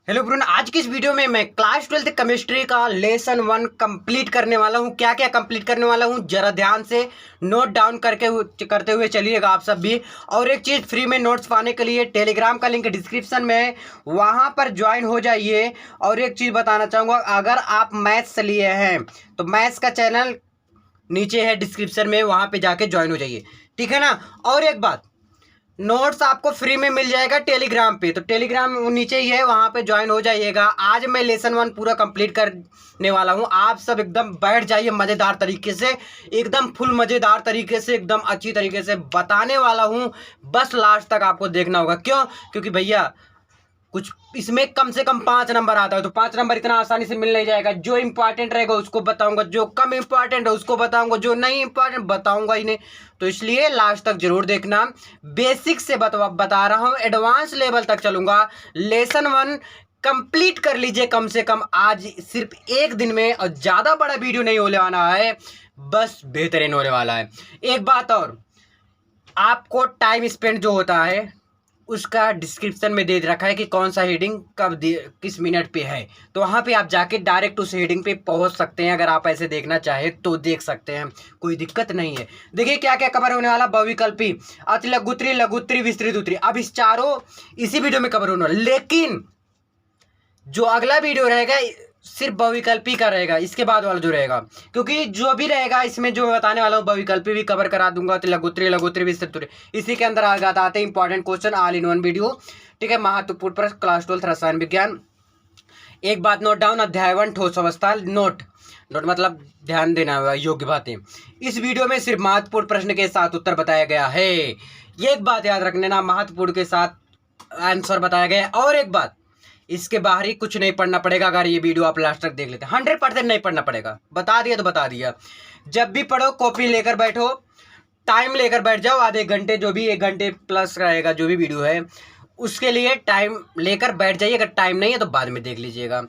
Hello ब्रून, आज की इस वीडियो में मैं क्लास 12th केमिस्ट्री का लेसन 1 कंप्लीट करने वाला हूँ। क्या क्या कंप्लीट करने वाला हूँ जरा ध्यान से नोट डाउन करते हुए चलिएगा आप सब भी। और एक चीज़, फ्री में नोट्स पाने के लिए टेलीग्राम का लिंक डिस्क्रिप्शन में है, वहाँ पर ज्वाइन हो जाइए। और एक चीज़ बताना चाहूँगा, अगर आप मैथ्स लिए हैं तो मैथ्स का चैनल नीचे है डिस्क्रिप्शन में, वहाँ पर जाके ज्वाइन हो जाइए, ठीक है ना। और एक बात, नोट्स आपको फ्री में मिल जाएगा टेलीग्राम पे, तो टेलीग्राम नीचे ही है, वहाँ पे ज्वाइन हो जाइएगा। आज मैं लेसन 1 पूरा कंप्लीट करने वाला हूँ। आप सब एकदम बैठ जाइए, मज़ेदार तरीके से, एकदम फुल मज़ेदार तरीके से, एकदम अच्छी तरीके से बताने वाला हूँ। बस लास्ट तक आपको देखना होगा। क्यों? क्योंकि भैया कुछ इसमें कम से कम 5 नंबर आता है, तो 5 नंबर इतना आसानी से मिल नहीं जाएगा। जो इंपॉर्टेंट रहेगा उसको बताऊंगा, जो कम इंपॉर्टेंट है उसको बताऊंगा, जो नहीं इंपॉर्टेंट बताऊंगा ही नहीं। तो इसलिए लास्ट तक जरूर देखना। बेसिक से बता रहा हूँ, एडवांस लेवल तक चलूंगा। लेसन 1 कंप्लीट कर लीजिए कम से कम आज, सिर्फ एक दिन में। और ज़्यादा बड़ा वीडियो नहीं होने वाला है, बस बेहतरीन होने वाला है। एक बात और, आपको टाइम स्पेंड जो होता है उसका डिस्क्रिप्शन में दे रखा है कि कौन सा हेडिंग कब किस मिनट पे है, तो वहाँ पे आप जाके डायरेक्ट उस हेडिंग पे पहुँच सकते हैं। अगर आप ऐसे देखना चाहें तो देख सकते हैं, कोई दिक्कत नहीं है। देखिए क्या क्या कवर होने वाला। बहुविकल्पी, अति लघुत्तरी, लघुत्तरी, विस्तृत उत्तरी, अब इस चारों इसी वीडियो में कवर होने वाला। लेकिन जो अगला वीडियो रहेगा सिर्फ बहुविकल्पी का रहेगा, इसके बाद वाला जो रहेगा, क्योंकि जो भी रहेगा इसमें जो मैं बताने वाला हूँ बहुविकल्पी भी कवर करा दूंगा। तो लघुत्तरी, लघुत्तरी, विस्तृत, इसी के अंदर आते हैं important question all in one video, ठीक है। महत्वपूर्ण प्रश्न क्लास 12 रसायन विज्ञान। एक बात नोट डाउन, अध्याय 1 ठोस अवस्था। नोट मतलब ध्यान देना योग्य बातें। इस वीडियो में सिर्फ महत्वपूर्ण प्रश्न के साथ उत्तर बताया गया है, ये एक बात याद रखने ना, महत्वपूर्ण के साथ आंसर बताया गया है। और एक बात, इसके बाहर ही कुछ नहीं पढ़ना पड़ेगा। अगर ये वीडियो आप लास्ट तक देख लेते हैं, 100% नहीं पढ़ना पड़ेगा। बता दिया तो बता दिया। जब भी पढ़ो कॉपी लेकर बैठो, टाइम लेकर बैठ जाओ, आधे घंटे, जो भी 1 घंटे प्लस रहेगा जो भी वीडियो है, उसके लिए टाइम लेकर बैठ जाइए। अगर टाइम नहीं है तो बाद में देख लीजिएगा।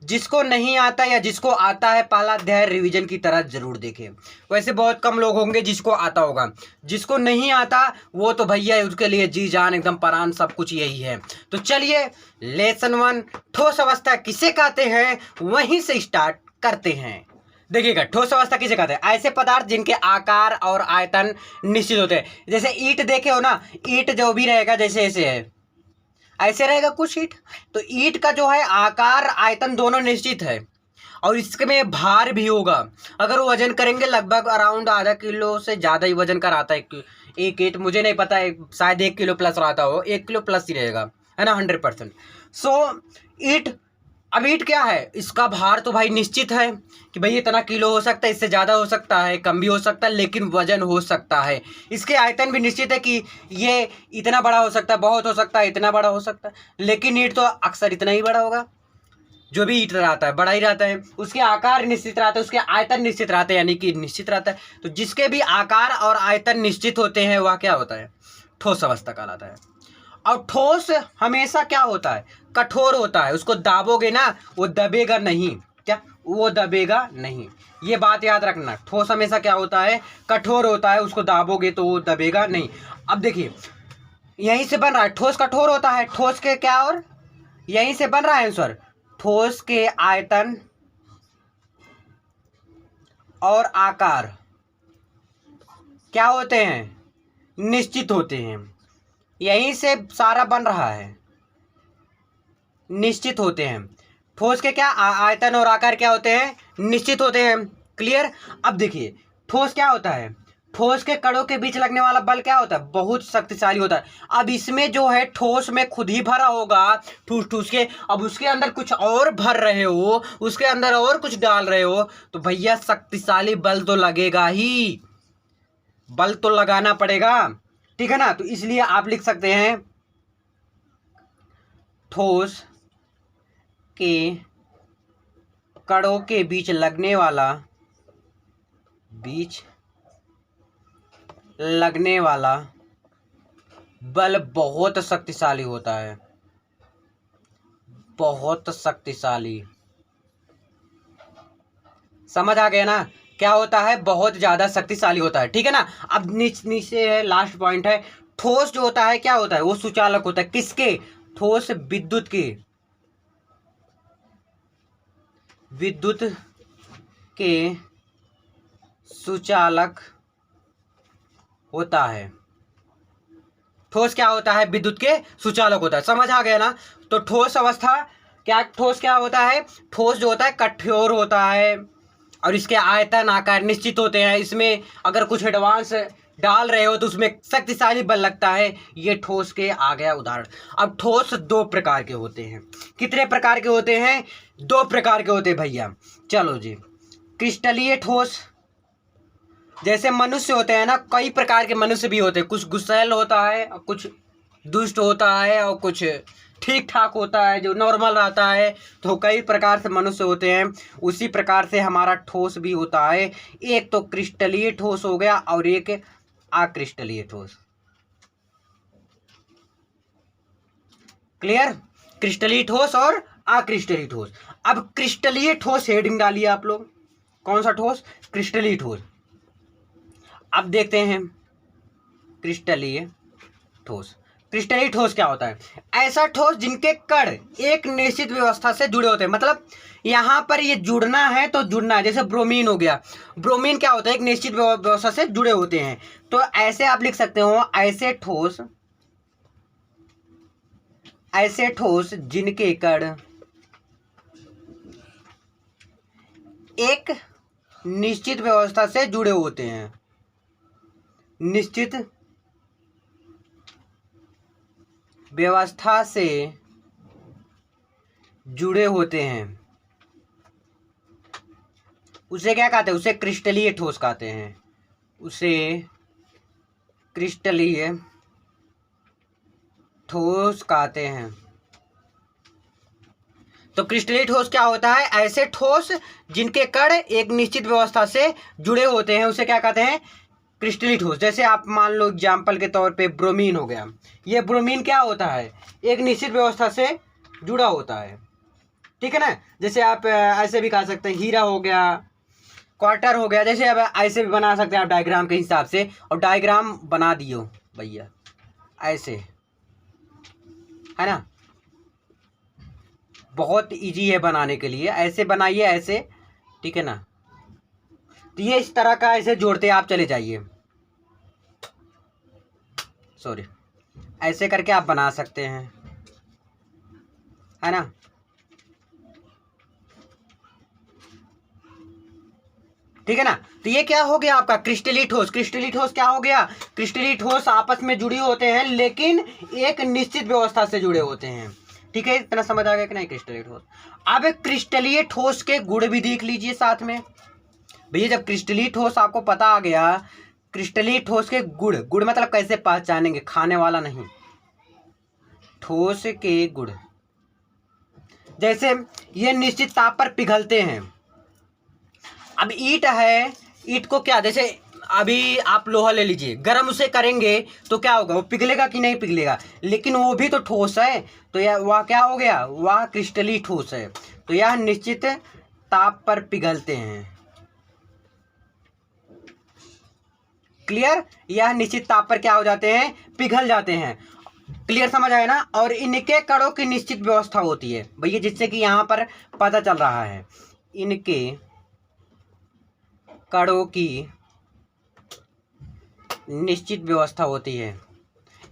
जिसको नहीं आता या जिसको आता है, पहला अध्याय रिवीजन की तरह जरूर देखें। वैसे बहुत कम लोग होंगे जिसको आता होगा, जिसको नहीं आता वो तो भैया उसके लिए जी जान एकदम प्राण सब कुछ यही है। तो चलिए लेसन 1 ठोस अवस्था किसे कहते हैं वहीं से स्टार्ट करते हैं। देखिएगा, ठोस अवस्था किसे कहते हैं? ऐसे पदार्थ जिनके आकार और आयतन निश्चित होते हैं। जैसे ईंट देखे हो ना, ईंट जो भी रहेगा जैसे ऐसे है, ऐसे रहेगा कुछ ईंट। तो ईंट का जो है आकार आयतन दोनों निश्चित है, और इसमें भार भी होगा। अगर वजन करेंगे लगभग अराउंड आधा किलो से ज़्यादा ही वजन कराता है एक ईंट। मुझे नहीं पता है, शायद 1 किलो प्लस रहता हो, 1 किलो प्लस ही रहेगा, है ना, 100%। सो ईंट, अब ईंट क्या है, इसका भार तो भाई निश्चित है कि भाई इतना किलो हो सकता है, इससे ज़्यादा हो सकता है, कम भी हो सकता है, लेकिन वजन हो सकता है। इसके आयतन भी निश्चित है कि ये इतना बड़ा हो सकता है, बहुत हो सकता है, इतना बड़ा हो सकता है, लेकिन ईंट तो अक्सर इतना ही बड़ा होगा। जो भी ईंट रहता है बड़ा ही रहता है। उसके आकार निश्चित रहता है, उसके आयतन निश्चित रहते हैं, यानी कि निश्चित रहता है। तो जिसके भी आकार और आयतन निश्चित होते हैं वह क्या होता है? ठोस अवस्था कहलाता है। और ठोस हमेशा क्या होता है? कठोर होता है। उसको दाबोगे ना वो दबेगा नहीं। क्या? वो दबेगा नहीं, ये बात याद रखना। ठोस हमेशा क्या होता है? कठोर होता है। उसको दाबोगे तो वो दबेगा नहीं। अब देखिए यहीं से बन रहा है, ठोस कठोर होता है। ठोस के क्या, और यहीं से बन रहा है आंसर। ठोस के आयतन और आकार क्या होते हैं? निश्चित होते हैं। यहीं से सारा बन रहा है, निश्चित होते हैं। ठोस के क्या आयतन और आकार क्या होते हैं? निश्चित होते हैं। क्लियर? अब देखिए ठोस क्या होता है? ठोस के कणों के बीच लगने वाला बल क्या होता है? बहुत शक्तिशाली होता है। अब इसमें जो है ठोस में खुद ही भरा होगा ठूस ठूस के, अब उसके अंदर कुछ और भर रहे हो, उसके अंदर और कुछ डाल रहे हो, तो भैया शक्तिशाली बल तो लगेगा ही, बल तो लगाना पड़ेगा, ठीक है ना। तो इसलिए आप लिख सकते हैं ठोस के कणों के बीच लगने वाला बल बहुत शक्तिशाली होता है, बहुत शक्तिशाली। समझ आ गया ना? क्या होता है? बहुत ज्यादा शक्तिशाली होता है, ठीक है ना। अब नीचे है, लास्ट पॉइंट है। ठोस जो होता है क्या होता है? वो सुचालक होता है। किसके? ठोस विद्युत के। विद्युत के सुचालक होता है। ठोस क्या होता है? विद्युत के सुचालक होता है। समझ आ गया ना? तो ठोस अवस्था क्या, ठोस क्या होता है? ठोस जो होता है कठोर होता है और इसके आयतन आकार निश्चित होते हैं। इसमें अगर कुछ एडवांस डाल रहे हो तो उसमें शक्तिशाली बल लगता है। ये ठोस के आ गया उदाहरण। अब ठोस दो प्रकार के होते हैं। कितने प्रकार के होते हैं? दो प्रकार के होते हैं भैया। चलो जी, क्रिस्टलीय ठोस, जैसे मनुष्य होते हैं ना, कई प्रकार के मनुष्य भी होते हैं। कुछ गुस्सैल होता है और कुछ दुष्ट होता है और कुछ ठीक ठाक होता है जो नॉर्मल रहता है। तो कई प्रकार से मनुष्य होते हैं। उसी प्रकार से हमारा ठोस भी होता है। एक तो क्रिस्टलीय ठोस हो गया और एक अक्रिस्टलीय ठोस। क्लियर? क्रिस्टलीय ठोस और अक्रिस्टलीय ठोस। अब क्रिस्टलीय ठोस हेडिंग डालिए आप लोग। कौन सा ठोस? क्रिस्टलीय ठोस। अब देखते हैं क्रिस्टलीय ठोस। क्रिस्टलीय ठोस क्या होता है? ऐसा ठोस जिनके कण एक निश्चित व्यवस्था से जुड़े होते हैं। मतलब यहाँ पर ये जुड़ना है तो जुड़ना है। जैसे ब्रोमीन हो गया। ब्रोमीन क्या होता है? एक निश्चित व्यवस्था से जुड़े होते हैं। तो ऐसे आप लिख सकते हो, ऐसे ठोस जिनके कण एक निश्चित व्यवस्था से जुड़े होते हैं। निश्चित व्यवस्था से जुड़े होते हैं, उसे क्या कहते हैं? उसे क्रिस्टलीय ठोस कहते हैं। उसे क्रिस्टलीय ठोस कहते हैं। तो क्रिस्टलीय ठोस क्या होता है? ऐसे ठोस जिनके कण एक निश्चित व्यवस्था से जुड़े होते हैं, उसे क्या कहते हैं? क्रिस्टलीय ठोस। जैसे आप मान लो एग्जाम्पल के तौर पे ब्रोमीन हो गया। ये ब्रोमीन क्या होता है? एक निश्चित व्यवस्था से जुड़ा होता है। ठीक है ना? जैसे आप ऐसे भी कह सकते हैं, हीरा हो गया, क्वार्टर हो गया। जैसे अब ऐसे भी बना सकते हैं आप डायग्राम के हिसाब से। और डायग्राम बना दियो भैया ऐसे, है ना? बहुत इजी है बनाने के लिए। ऐसे बनाइए, ऐसे। ठीक है ना? तो ये इस तरह का ऐसे जोड़ते आप चले जाइए। सॉरी, ऐसे करके आप बना सकते हैं, है ना? ठीक है ना? तो ये क्या हो गया आपका? क्रिस्टलीय ठोस। क्रिस्टलीय ठोस क्या हो गया? क्रिस्टलीय ठोस आपस में जुड़ी होते हैं लेकिन एक निश्चित व्यवस्था से जुड़े होते हैं। ठीक है, इतना समझ आ गया कि नहीं? क्रिस्टलीय ठोस। अब क्रिस्टलीय ठोस के गुण भी देख लीजिए साथ में भैया। जब क्रिस्टलीय ठोस आपको पता आ गया, क्रिस्टलीय ठोस के गुण, गुण मतलब कैसे पहचानेंगे? खाने वाला नहीं, ठोस के गुण। जैसे ये निश्चित ताप पर पिघलते हैं। अब ईंट है, ईंट को क्या, जैसे अभी आप लोहा ले लीजिए, गर्म उसे करेंगे तो क्या होगा? वो पिघलेगा कि नहीं पिघलेगा? लेकिन वो भी तो ठोस है। तो यह वह क्या हो गया? वह क्रिस्टलीय ठोस है। तो यह निश्चित ताप पर पिघलते हैं। क्लियर? यह निश्चित ताप पर क्या हो जाते हैं? पिघल जाते हैं। क्लियर? समझ आया ना? और इनके कणों की निश्चित व्यवस्था होती है भैया, जिससे कि यहाँ पर पता चल रहा है इनके कणों की निश्चित व्यवस्था होती है।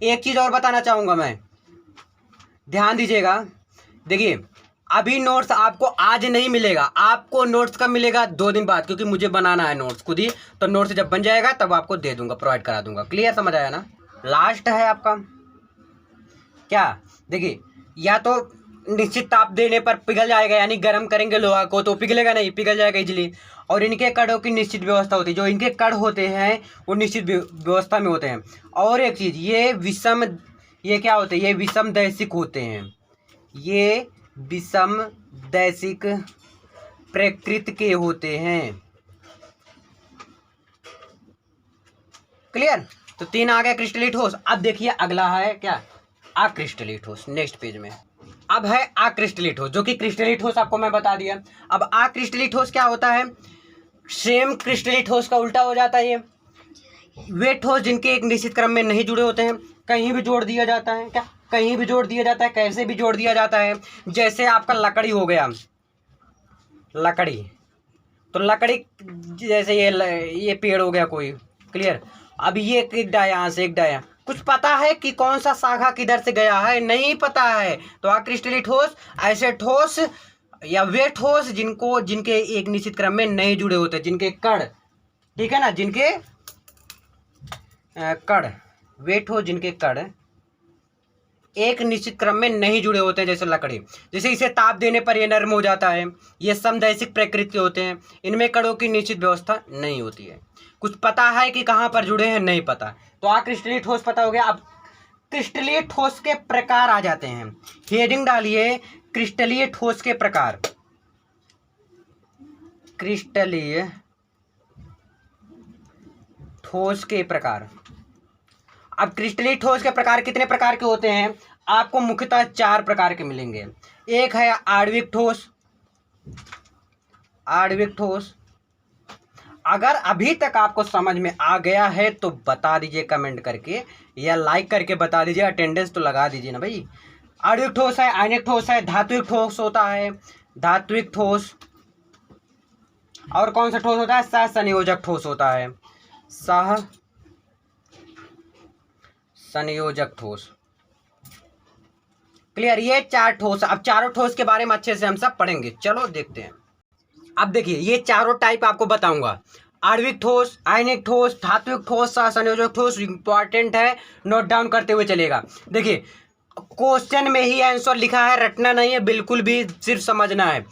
एक चीज और बताना चाहूंगा मैं, ध्यान दीजिएगा। देखिए, अभी नोट्स आपको आज नहीं मिलेगा। आपको नोट्स कब मिलेगा? 2 दिन बाद, क्योंकि मुझे बनाना है नोट्स खुद ही। तो नोट्स जब बन जाएगा तब आपको दे दूंगा, प्रोवाइड करा दूंगा। क्लियर? समझ आया ना? लास्ट है आपका क्या? देखिए, या तो निश्चित ताप देने पर पिघल जाएगा, यानी गर्म करेंगे लोहा को तो पिघलेगा नहीं, पिघल जाएगा इजीली। और इनके कणों की निश्चित व्यवस्था होती है। जो इनके कण होते हैं वो निश्चित व्यवस्था में होते हैं। और एक चीज, ये क्या होते हैं? ये विषम दैशिक होते हैं। ये विषम दैशिक प्रकृति के होते हैं। क्लियर? तो 3 आ गया क्रिस्टलीय ठोस। अब देखिए अगला है क्या? अक्रिस्टलीय ठोस। नेक्स्ट पेज में अब है अक्रिस्टलीय ठोस, जो कि क्रिस्टलीय ठोस आपको मैं बता दिया। अब अक्रिस्टलीय ठोस क्या होता है? सेम क्रिस्टलीय ठोस का उल्टा हो जाता है। ये वे ठोस जिनके एक निश्चित क्रम में नहीं जुड़े होते हैं, कहीं भी जोड़ दिया जाता है। क्या? कहीं भी जोड़ दिया जाता है, कैसे भी जोड़ दिया जाता है। जैसे आपका लकड़ी हो गया, लकड़ी, तो लकड़ी जैसे ये पेड़ हो गया कोई, क्लियर। अब ये एक डाया यहाँ से एक डाया, कुछ पता है कि कौन सा शाखा किधर से गया है, नहीं पता है। तो अक्रिस्टलीय ठोस ऐसे ठोस या वे ठोस जिनके एक निश्चित क्रम में नहीं जुड़े होते, जिनके कण, ठीक है ना, जिनके कण, वे ठोस जिनके कण एक निश्चित क्रम में नहीं जुड़े होते हैं, जैसे लकड़ी। जैसे इसे ताप देने पर यह नर्म हो जाता है, ये समदैशिक प्रकृति के होते हैं, इनमें कणों की निश्चित व्यवस्था नहीं होती है। कुछ पता है कि कहाँ पर जुड़े हैं, नहीं पता। तो अक्रिस्टलीय ठोस पता हो गया। अब क्रिस्टलीय ठोस के प्रकार आ जाते हैं, हेडिंग डालिए क्रिस्टलीय ठोस के प्रकार। क्रिस्टलीय ठोस के प्रकार। अब क्रिस्टलीय ठोस के प्रकार कितने प्रकार के होते हैं? आपको मुख्यतः 4 प्रकार के मिलेंगे। एक है आणविक ठोस। आणविक ठोस, अगर अभी तक आपको समझ में आ गया है तो बता दीजिए कमेंट करके, या लाइक करके बता दीजिए, अटेंडेंस तो लगा दीजिए ना भाई। आणविक ठोस है, आयनिक ठोस है, धात्विक ठोस होता है, धात्विक ठोस, और कौन सा ठोस होता है? सहसंयोजक ठोस होता है, सहसंयोजक ठोस। क्लियर, ये 4 ठोस। अब चारों ठोस के बारे में अच्छे से हम सब पढ़ेंगे, चलो देखते हैं। अब देखिए ये चारों टाइप आपको बताऊंगा, आणविक ठोस, आयनिक ठोस, धात्विक ठोस, सहसंयोजक ठोस। इंपॉर्टेंट है, नोट डाउन करते हुए चलेगा। देखिए क्वेश्चन में ही आंसर लिखा है, रटना नहीं है बिल्कुल भी, सिर्फ समझना है।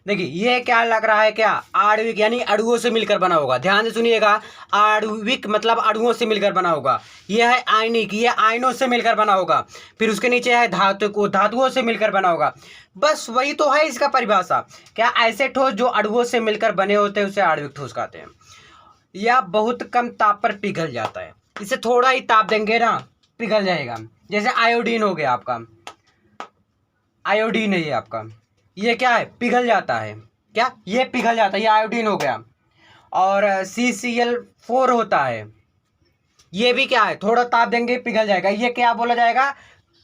देखिए ये क्या लग रहा है, क्या आणविक यानी अणुओं से मिलकर बना होगा, ध्यान से सुनिएगा। आणविक मतलब अणुओं से मिलकर बना होगा। यह है आयनिक, ये आयनों से मिलकर बना होगा। फिर उसके नीचे है धातुक, वो धातुओं से मिलकर बना होगा। बस वही तो है इसका परिभाषा। क्या ऐसे ठोस जो अणुओं से मिलकर बने होते हैं उसे आणविक ठोस कहते हैं। या बहुत कम ताप पर पिघल जाता है, इसे थोड़ा ही ताप देंगे ना पिघल जाएगा। जैसे आयोडीन हो गया आपका, आयोडीन है ये आपका, ये क्या है? पिघल जाता है। क्या ये पिघल जाता है, ये आयोडीन हो गया। और CCl4 होता है, ये भी क्या है? थोड़ा ताप देंगे पिघल जाएगा। ये क्या बोला जाएगा?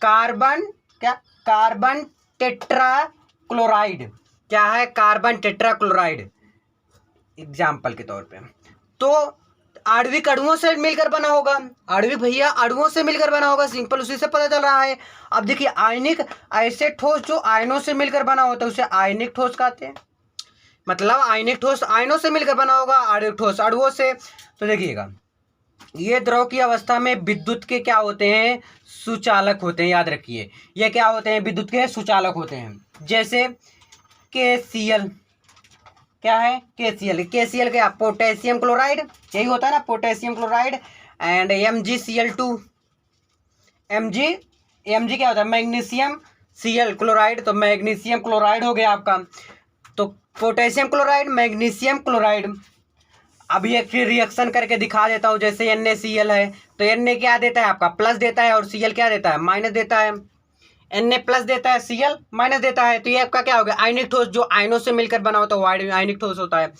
कार्बन, क्या? Carbon tetrachloride. क्या है? कार्बन टेट्राक्लोराइड, एग्जाम्पल के तौर पे। तो आणविक अणुओं से मिलकर बना होगा, आणविक भैया अणुओं से मिलकर बना होगा, सिंपल उसी से पता चल रहा है। अब देखिए आयनिक, ऐसे ठोस जो आयनों से मिलकर बना होता है उसे आयनिक ठोस कहते हैं। मतलब आयनिक ठोस आयनों से मिलकर बना होगा, आणविक ठोस अणुओं से। तो देखिएगा ये द्रव की अवस्था में विद्युत के क्या होते हैं? सुचालक होते हैं, याद रखिए। ये क्या होते हैं? विद्युत के सुचालक होते हैं। जैसे KCl, क्या है? KCl क्या? पोटेशियम क्लोराइड, यही होता है ना, potassium chloride. And MgCl2, Mg क्या होता है? मैग्नीशियम Cl क्लोराइड, तो मैग्नीशियम क्लोराइड हो गया आपका। तो पोटेशियम क्लोराइड, मैग्नीशियम क्लोराइड। अब ये फिर रिएक्शन करके दिखा देता हूँ। जैसे NaCl है, तो Na क्या देता है आपका? प्लस देता है, और Cl क्या देता है? माइनस देता है। Na प्लस देता है, Cl माइनस देता है। तो ये आपका क्या हो गया? आयनिक ठोस, जो आयनों से मिलकर बना होता है आयनिक ठोस होता है।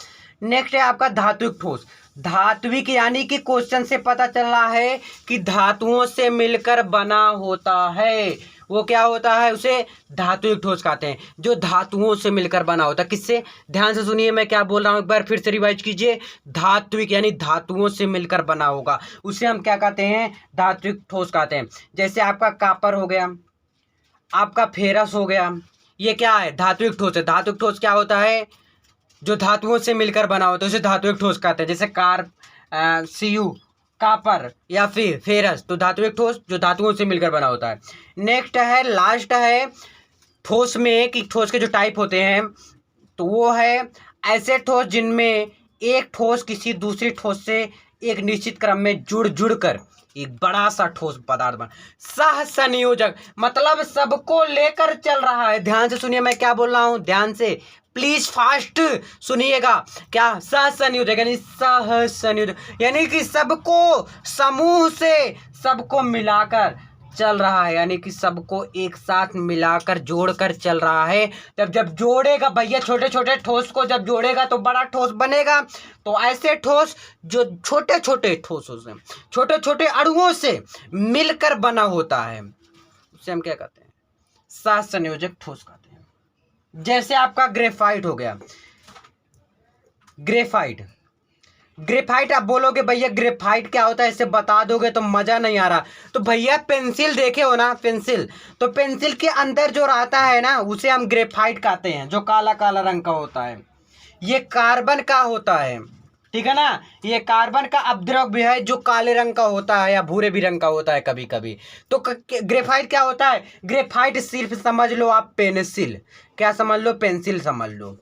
नेक्स्ट है आपका धात्विक ठोस। धात्विक यानी कि क्वेश्चन से पता चल रहा है कि धातुओं से मिलकर बना होता है, वो क्या होता है? उसे धात्विक ठोस कहते हैं, जो धातुओं से मिलकर बना होता है। किससे? ध्यान से सुनिए मैं क्या बोल रहा हूँ, एक बार फिर से रिवाइज कीजिए। धात्विक यानी धातुओं से मिलकर बना होगा, उसे हम क्या कहते हैं? धात्विक ठोस कहते हैं। जैसे आपका कापर हो गया, आपका फेरस हो गया, ये क्या है? धात्विक ठोस है। धात्विक ठोस क्या होता है? जो धातुओं से मिलकर बना होता है उसे धात्विक ठोस कहते हैं। जैसे Cu, कापर या फिर फेरस, तो धात्विक ठोस जो धातुओं से मिलकर बना होता है। नेक्स्ट है, लास्ट है ठोस में, कि ठोस के जो टाइप होते हैं, तो वो है ऐसे ठोस जिनमें एक ठोस किसी दूसरी ठोस से एक निश्चित क्रम में जुड़ कर एक बड़ा सा ठोस पदार्थ बना। सहसंयोजक मतलब सबको लेकर चल रहा है। ध्यान से सुनिए मैं क्या बोल रहा हूं, ध्यान से प्लीज फास्ट सुनिएगा। क्या? सहसंयोजक यानी सहसंयोजक यानी कि सबको समूह से सबको मिलाकर चल रहा है, यानी कि सबको एक साथ मिलाकर जोड़कर चल रहा है। जब जोड़ेगा भैया, छोटे छोटे ठोस को जब जोड़ेगा तो बड़ा ठोस बनेगा। तो ऐसे ठोस जो छोटे छोटे ठोसों से, छोटे छोटे अणुओं से मिलकर बना होता है, उसे हम क्या कहते हैं? सहसंयोजक ठोस कहते हैं। जैसे आपका ग्रेफाइट हो गया, ग्रेफाइट। ग्रेफाइट आप बोलोगे भैया ग्रेफाइट क्या होता है, इससे बता दोगे तो मज़ा नहीं आ रहा। तो भैया पेंसिल देखे हो ना, पेंसिल, तो पेंसिल के अंदर जो रहता है ना उसे हम ग्रेफाइट कहते हैं, जो काला काला रंग का होता है। ये कार्बन का होता है, ठीक है ना। ये कार्बन का अपद्रव्य भी है जो काले रंग का होता है या भूरे भी रंग का होता है कभी कभी। तो ग्रेफाइट क्या होता है? ग्रेफाइट सिर्फ समझ लो आप पेंसिल, क्या समझ लो, पेंसिल समझ लो।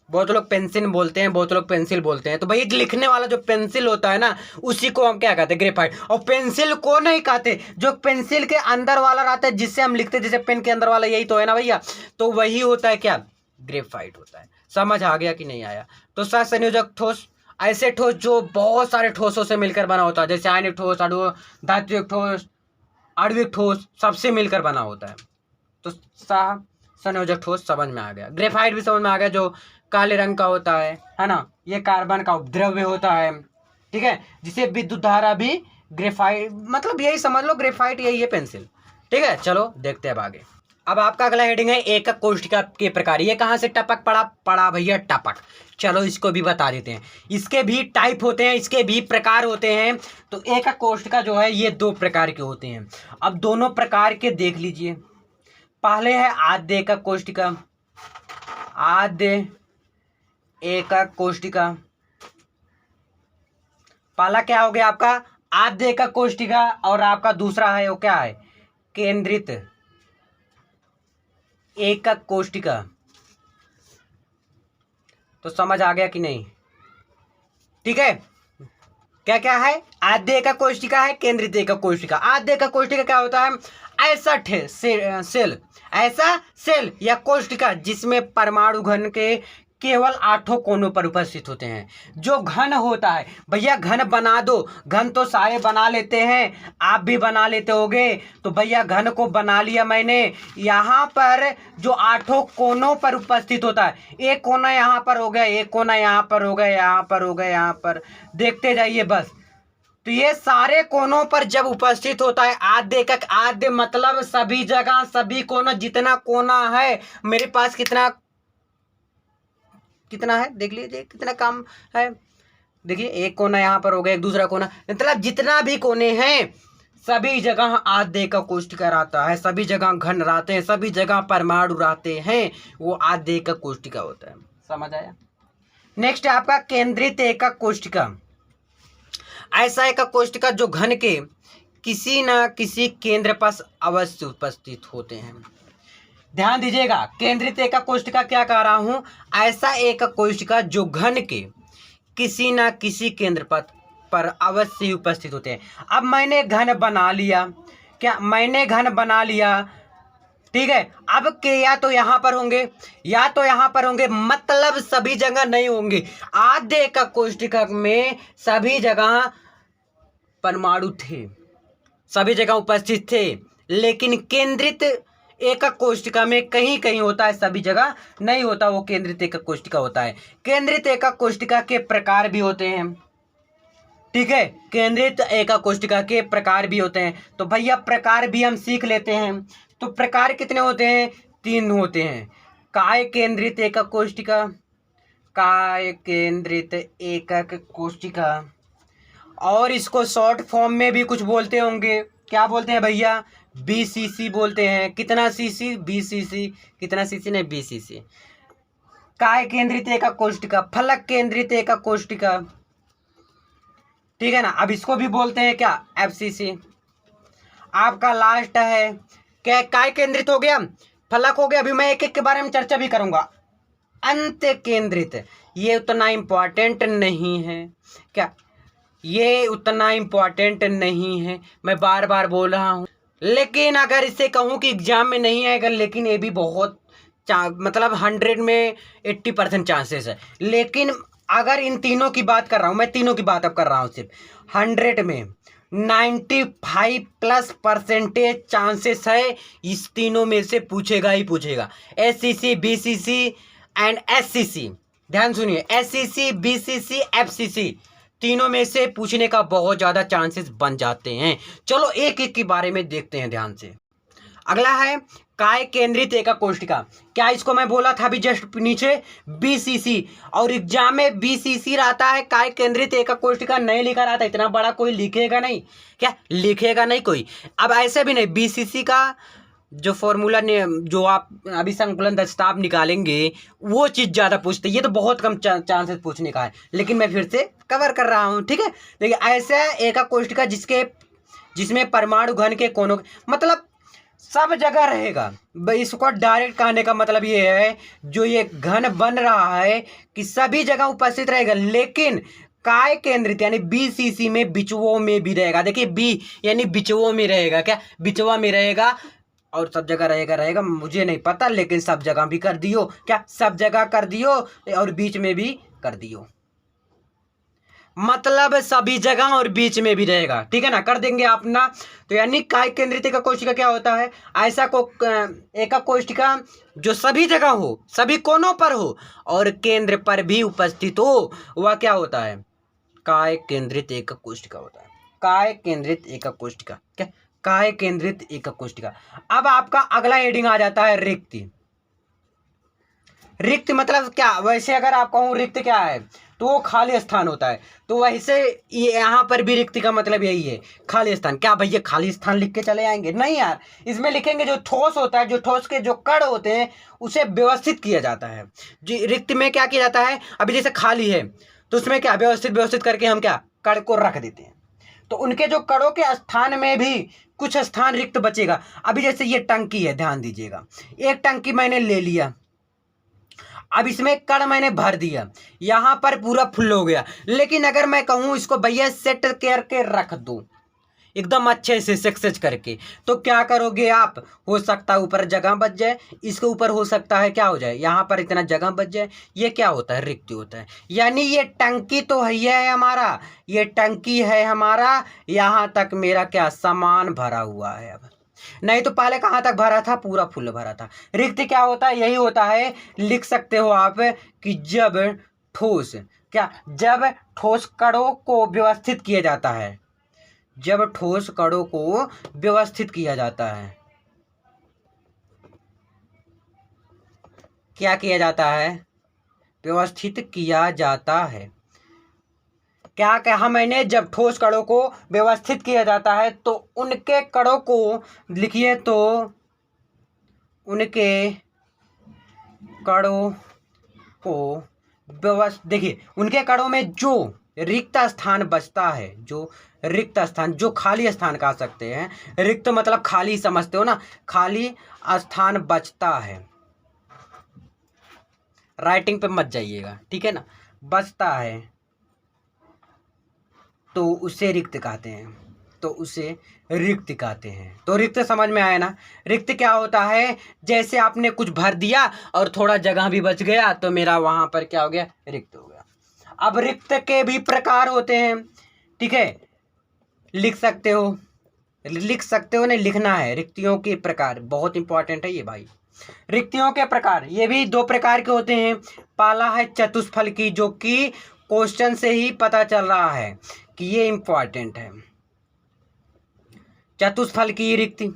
बहुत लोग पेंसिल बोलते हैं, बहुत लोग पेंसिल बोलते हैं। तो भाई लिखने वाला जो पेंसिल होता है ना उसी को हम क्या कहते हैं? ग्रेफाइट। और पेंसिल को नहीं कहते जो पेंसिल के अंदर वाला रहता है जिससे हम लिखते हैं, जैसे पेन के अंदर वाला, यही तो है ना भैया। तो वही होता है क्या? ग्रेफाइट होता है। समझ आ गया कि नहीं आया? तो सहसंयोजक ठोस ऐसे ठोस जो बहुत सारे ठोसों से मिलकर बना होता है, जैसे आयनिक ठोस, धात्विक ठोस, आणविक ठोस, सबसे मिलकर बना होता है। तो संयोजक ठोस समझ में आ गया। ग्रेफाइट भी समझ में आ गया, जो काले रंग का होता है ना। ये कार्बन का उपद्रव्य होता है, ठीक है, जिसे विद्युत धारा भी ग्रेफाइट, मतलब यही समझ लो ग्रेफाइट यही है पेंसिल, ठीक है। चलो देखते हैं अब आगे। अब आपका अगला हेडिंग है एकक कोष्ठिका के प्रकार। ये कहाँ से टपक पड़ा भैया? टपक। चलो इसको भी बता देते हैं। इसके भी टाइप होते हैं, इसके भी प्रकार होते हैं। तो एकक कोष्ठिका जो है ये 2 प्रकार के होते हैं। अब दोनों प्रकार के देख लीजिए। पहले है आद्य एकक कोष्ठिका। आद्य एकक कोष्ठिका पहला क्या हो गया आपका? आद्य एकक कोष्ठिका। और आपका दूसरा है वो क्या है? केंद्रित एकक कोष्ठिका। तो समझ आ गया कि नहीं? ठीक है, क्या क्या है? आद्य एकक कोष्ठिका है, केंद्रित एकक कोष्ठिका। आद्य एकक कोष्ठिका क्या होता है? ऐसा सेल, ऐसा सेल या कोष्ठिका जिसमें परमाणु घन के केवल 8 कोनों पर उपस्थित होते हैं। जो घन होता है भैया, घन बना दो, घन तो सारे बना लेते हैं, आप भी बना लेते होगे। तो भैया घन को बना लिया मैंने। यहाँ पर जो 8 कोनों पर उपस्थित होता है, एक कोना यहाँ पर हो गया, एक कोना यहाँ पर हो गया, यहाँ पर हो गया, यहाँ पर, देखते जाइए बस। तो ये सारे कोनों पर जब उपस्थित होता है आद्य एकक, आद्य मतलब सभी जगह, सभी कोना, जितना कोना है मेरे पास, कितना है देख लीजिए, कितना काम है। देखिए एक कोना यहाँ पर हो गया, एक दूसरा कोना, मतलब जितना भी कोने हैं सभी जगह आद्य एकक कोष्ठिका रहता है, सभी जगह घन रहते हैं, सभी जगह परमाणु रहते हैं, वो आद्य एकक कोष्ठिका होता है। समझ आया? नेक्स्ट है आपका केंद्रित एकक कोष्ठिका। ऐसा एकक कोष्ठिका जो घन के किसी न किसी केंद्र पर अवश्य उपस्थित होते हैं। ध्यान दीजिएगा, केंद्रित एकक कोष्ठिका क्या कह रहा हूं? ऐसा एकक कोष्ठिका जो घन के किसी न किसी केंद्र पर अवश्य उपस्थित होते हैं। अब मैंने घन बना लिया, क्या मैंने घन बना लिया, ठीक है। अब के या तो यहाँ पर होंगे या तो यहाँ पर होंगे, मतलब सभी जगह नहीं होंगे। आद्य एकक कोष्ठिका में सभी जगह परमाणु थे, सभी जगह उपस्थित थे, लेकिन केंद्रित एकक कोष्ठिका में कहीं कहीं होता है, सभी जगह नहीं होता, वो केंद्रित एकक कोष्ठिका होता है। केंद्रित एकक कोष्ठिका के प्रकार भी होते हैं, ठीक है, केंद्रित एकक कोष्ठिका के प्रकार भी होते हैं। तो भैया प्रकार भी हम सीख लेते हैं। तो प्रकार कितने होते हैं? 3 होते हैं। काय केंद्रित एकक कोष्ठिका, काय केंद्रित एकक कोष्ठिका, और इसको शॉर्ट फॉर्म में भी कुछ बोलते होंगे, क्या बोलते हैं भैया? BCC बोलते हैं। कितना सीसी? BCC। कितना सीसी? नहीं, BCC। काय केंद्रित एकक कोष्ठिका, फलक केंद्रित एकक कोष्ठिका, ठीक है ना। अब इसको भी बोलते हैं क्या? FCC। आपका लास्ट है क्या? काय केंद्रित हो गया, फलक हो गया। अभी मैं एक एक के बारे में चर्चा भी करूंगा। अंत्य केंद्रित, ये उतना इंपॉर्टेंट नहीं है क्या? ये उतना इंपॉर्टेंट नहीं है, मैं बार बार बोल रहा हूँ। लेकिन अगर इसे कहूँ कि एग्जाम में नहीं आएगा, लेकिन ये भी बहुत मतलब 100 में 80% चांसेस है। लेकिन अगर इन तीनों की बात कर रहा हूँ, मैं तीनों की बात अब कर रहा हूँ, सिर्फ 100 में 95+ चांसेस है इस तीनों में से पूछेगा ही पूछेगा। SCC, BCC and SCC। ध्यान सुनिए, SCC, BCC, FCC तीनों में से पूछने का बहुत ज़्यादा चांसेस बन जाते हैं। चलो एक एक के बारे में देखते हैं ध्यान से। अगला है काय केंद्रित एकक कोष्ठिका। क्या इसको मैं बोला था अभी जस्ट नीचे बीसीसी, और एग्जाम में बीसीसी रहता है, काय केंद्रित एकक कोष्ठिका नहीं लिखा रहता। इतना बड़ा कोई लिखेगा नहीं, क्या लिखेगा नहीं कोई। अब ऐसे भी नहीं, बीसीसी का जो फॉर्मूला ने जो आप अभी संकुलन दक्षता आप निकालेंगे वो चीज़ ज़्यादा पूछते, ये तो बहुत कम चांसेस पूछने का है, लेकिन मैं फिर से कवर कर रहा हूँ, ठीक है। देखिए ऐसा एकक कोष्ठिका जिसमें परमाणु घन के कोनों, मतलब सब जगह रहेगा। इसको डायरेक्ट कहने का मतलब ये है, जो ये घन बन रहा है कि सभी जगह उपस्थित रहेगा, लेकिन काय केंद्रित यानी बीसीसी में बिचुओं में भी रहेगा। देखिए बी यानी बिचुओं में रहेगा, क्या बिचुआ में रहेगा, और सब जगह रहेगा मुझे नहीं पता, लेकिन सब जगह भी कर दियो, क्या सब जगह कर दियो, और बीच में भी कर दियो, मतलब सभी जगह और बीच में भी रहेगा, ठीक है ना, कर देंगे आप ना। तो यानी काय केंद्रित एकक कोष्ठिका क्या होता है, ऐसा एकक कोष्ठिका जो सभी जगह हो, सभी कोनों पर हो और केंद्र पर भी उपस्थित हो, वह क्या होता है, काय केंद्रित एकक कोष्ठिका होता है। काय केंद्रित एकक कोष्ठिका, क्या काय केंद्रित एकक कोष्ठिका। अब आपका अगला हेडिंग आ जाता है रिक्ति। रिक्त मतलब क्या, वैसे अगर आप कहूँ रिक्त क्या है तो वो खाली स्थान होता है, तो वैसे यहाँ पर भी रिक्ति का मतलब यही है, खाली स्थान। क्या भैया खाली स्थान लिख के चले आएंगे, नहीं यार, इसमें लिखेंगे जो ठोस होता है, जो ठोस के जो कण होते हैं उसे व्यवस्थित किया जाता है। जी रिक्त में क्या किया जाता है, अभी जैसे खाली है तो उसमें क्या व्यवस्थित करके हम क्या कण को रख देते हैं, तो उनके जो कणों के स्थान में भी कुछ स्थान रिक्त बचेगा। अभी जैसे ये टंकी है, ध्यान दीजिएगा, एक टंकी मैंने ले लिया, अब इसमें कण मैंने भर दिया, यहाँ पर पूरा फुल हो गया, लेकिन अगर मैं कहूँ इसको भैया सेट करके रख दो एकदम अच्छे से सक्सेस करके, तो क्या करोगे आप, हो सकता है ऊपर जगह बच जाए, इसके ऊपर हो सकता है क्या हो जाए, यहाँ पर इतना जगह बच जाए, ये क्या होता है रिक्ति होता है। यानी ये टंकी तो है हमारा, ये टंकी है हमारा, यहाँ तक मेरा क्या सामान भरा हुआ है। अब नहीं तो पहले कहाँ तक भरा था, पूरा फुल भरा था। रिक्त क्या होता है, यही होता है, लिख सकते हो आप कि जब ठोस क्या, जब ठोस कणों को व्यवस्थित किया जाता है, जब ठोस कणों को व्यवस्थित किया जाता है, क्या किया जाता है, व्यवस्थित किया जाता है। क्या कहा मैंने, जब ठोस कणों को व्यवस्थित किया जाता है तो उनके कणों को लिखिए, तो उनके कणों को व्यवस्थित, देखिए उनके कणों में जो रिक्त स्थान बचता है, जो रिक्त स्थान, जो खाली स्थान कह सकते हैं, रिक्त मतलब खाली समझते हो ना, खाली स्थान बचता है, राइटिंग पे मत जाइएगा, ठीक है ना, बचता है तो उसे रिक्त कहते हैं, तो उसे रिक्त कहते हैं। तो रिक्त समझ में आया ना, रिक्त क्या होता है, जैसे आपने कुछ भर दिया और थोड़ा जगह भी बच गया तो मेरा वहां पर क्या हो गया, रिक्त हो गया। अब रिक्त के भी प्रकार होते हैं, ठीक है, लिख सकते हो नहीं, लिखना है, रिक्तियों के प्रकार बहुत इंपॉर्टेंट है ये भाई। रिक्तियों के प्रकार ये भी दो प्रकार के होते हैं। पहला है चतुष्फलकी, जो कि क्वेश्चन से ही पता चल रहा है कि ये इंपॉर्टेंट है, चतुष्फलकी रिक्ति।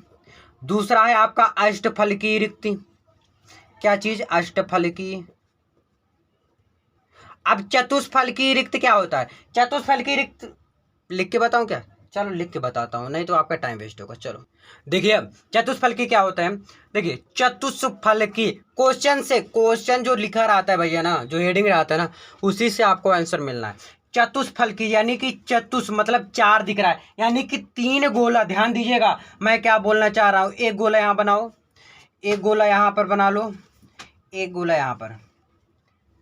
दूसरा है आपका अष्टफलकी रिक्ति। क्या चीज, अष्टफलकी। अब चतुष्फलकी रिक्त क्या होता है, चतुष्फलकी रिक्त लिख के बताऊं क्या, चलो लिख के बताता हूं, नहीं तो आपका टाइम वेस्ट होगा। चलो देखिए अब चतुष्फलकी क्या होता है, देखिए चतुष्फलकी क्वेश्चन जो लिखा रहता है भैया ना, जो हेडिंग रहता है ना, उसी से आपको आंसर मिलना है। चतुष्फलकी यानी कि चतुष मतलब चार दिख रहा है, यानी कि तीन गोला, ध्यान दीजिएगा मैं क्या बोलना चाह रहा हूँ, एक गोला यहाँ बनाओ, एक गोला यहाँ पर बना लो, एक गोला यहाँ पर,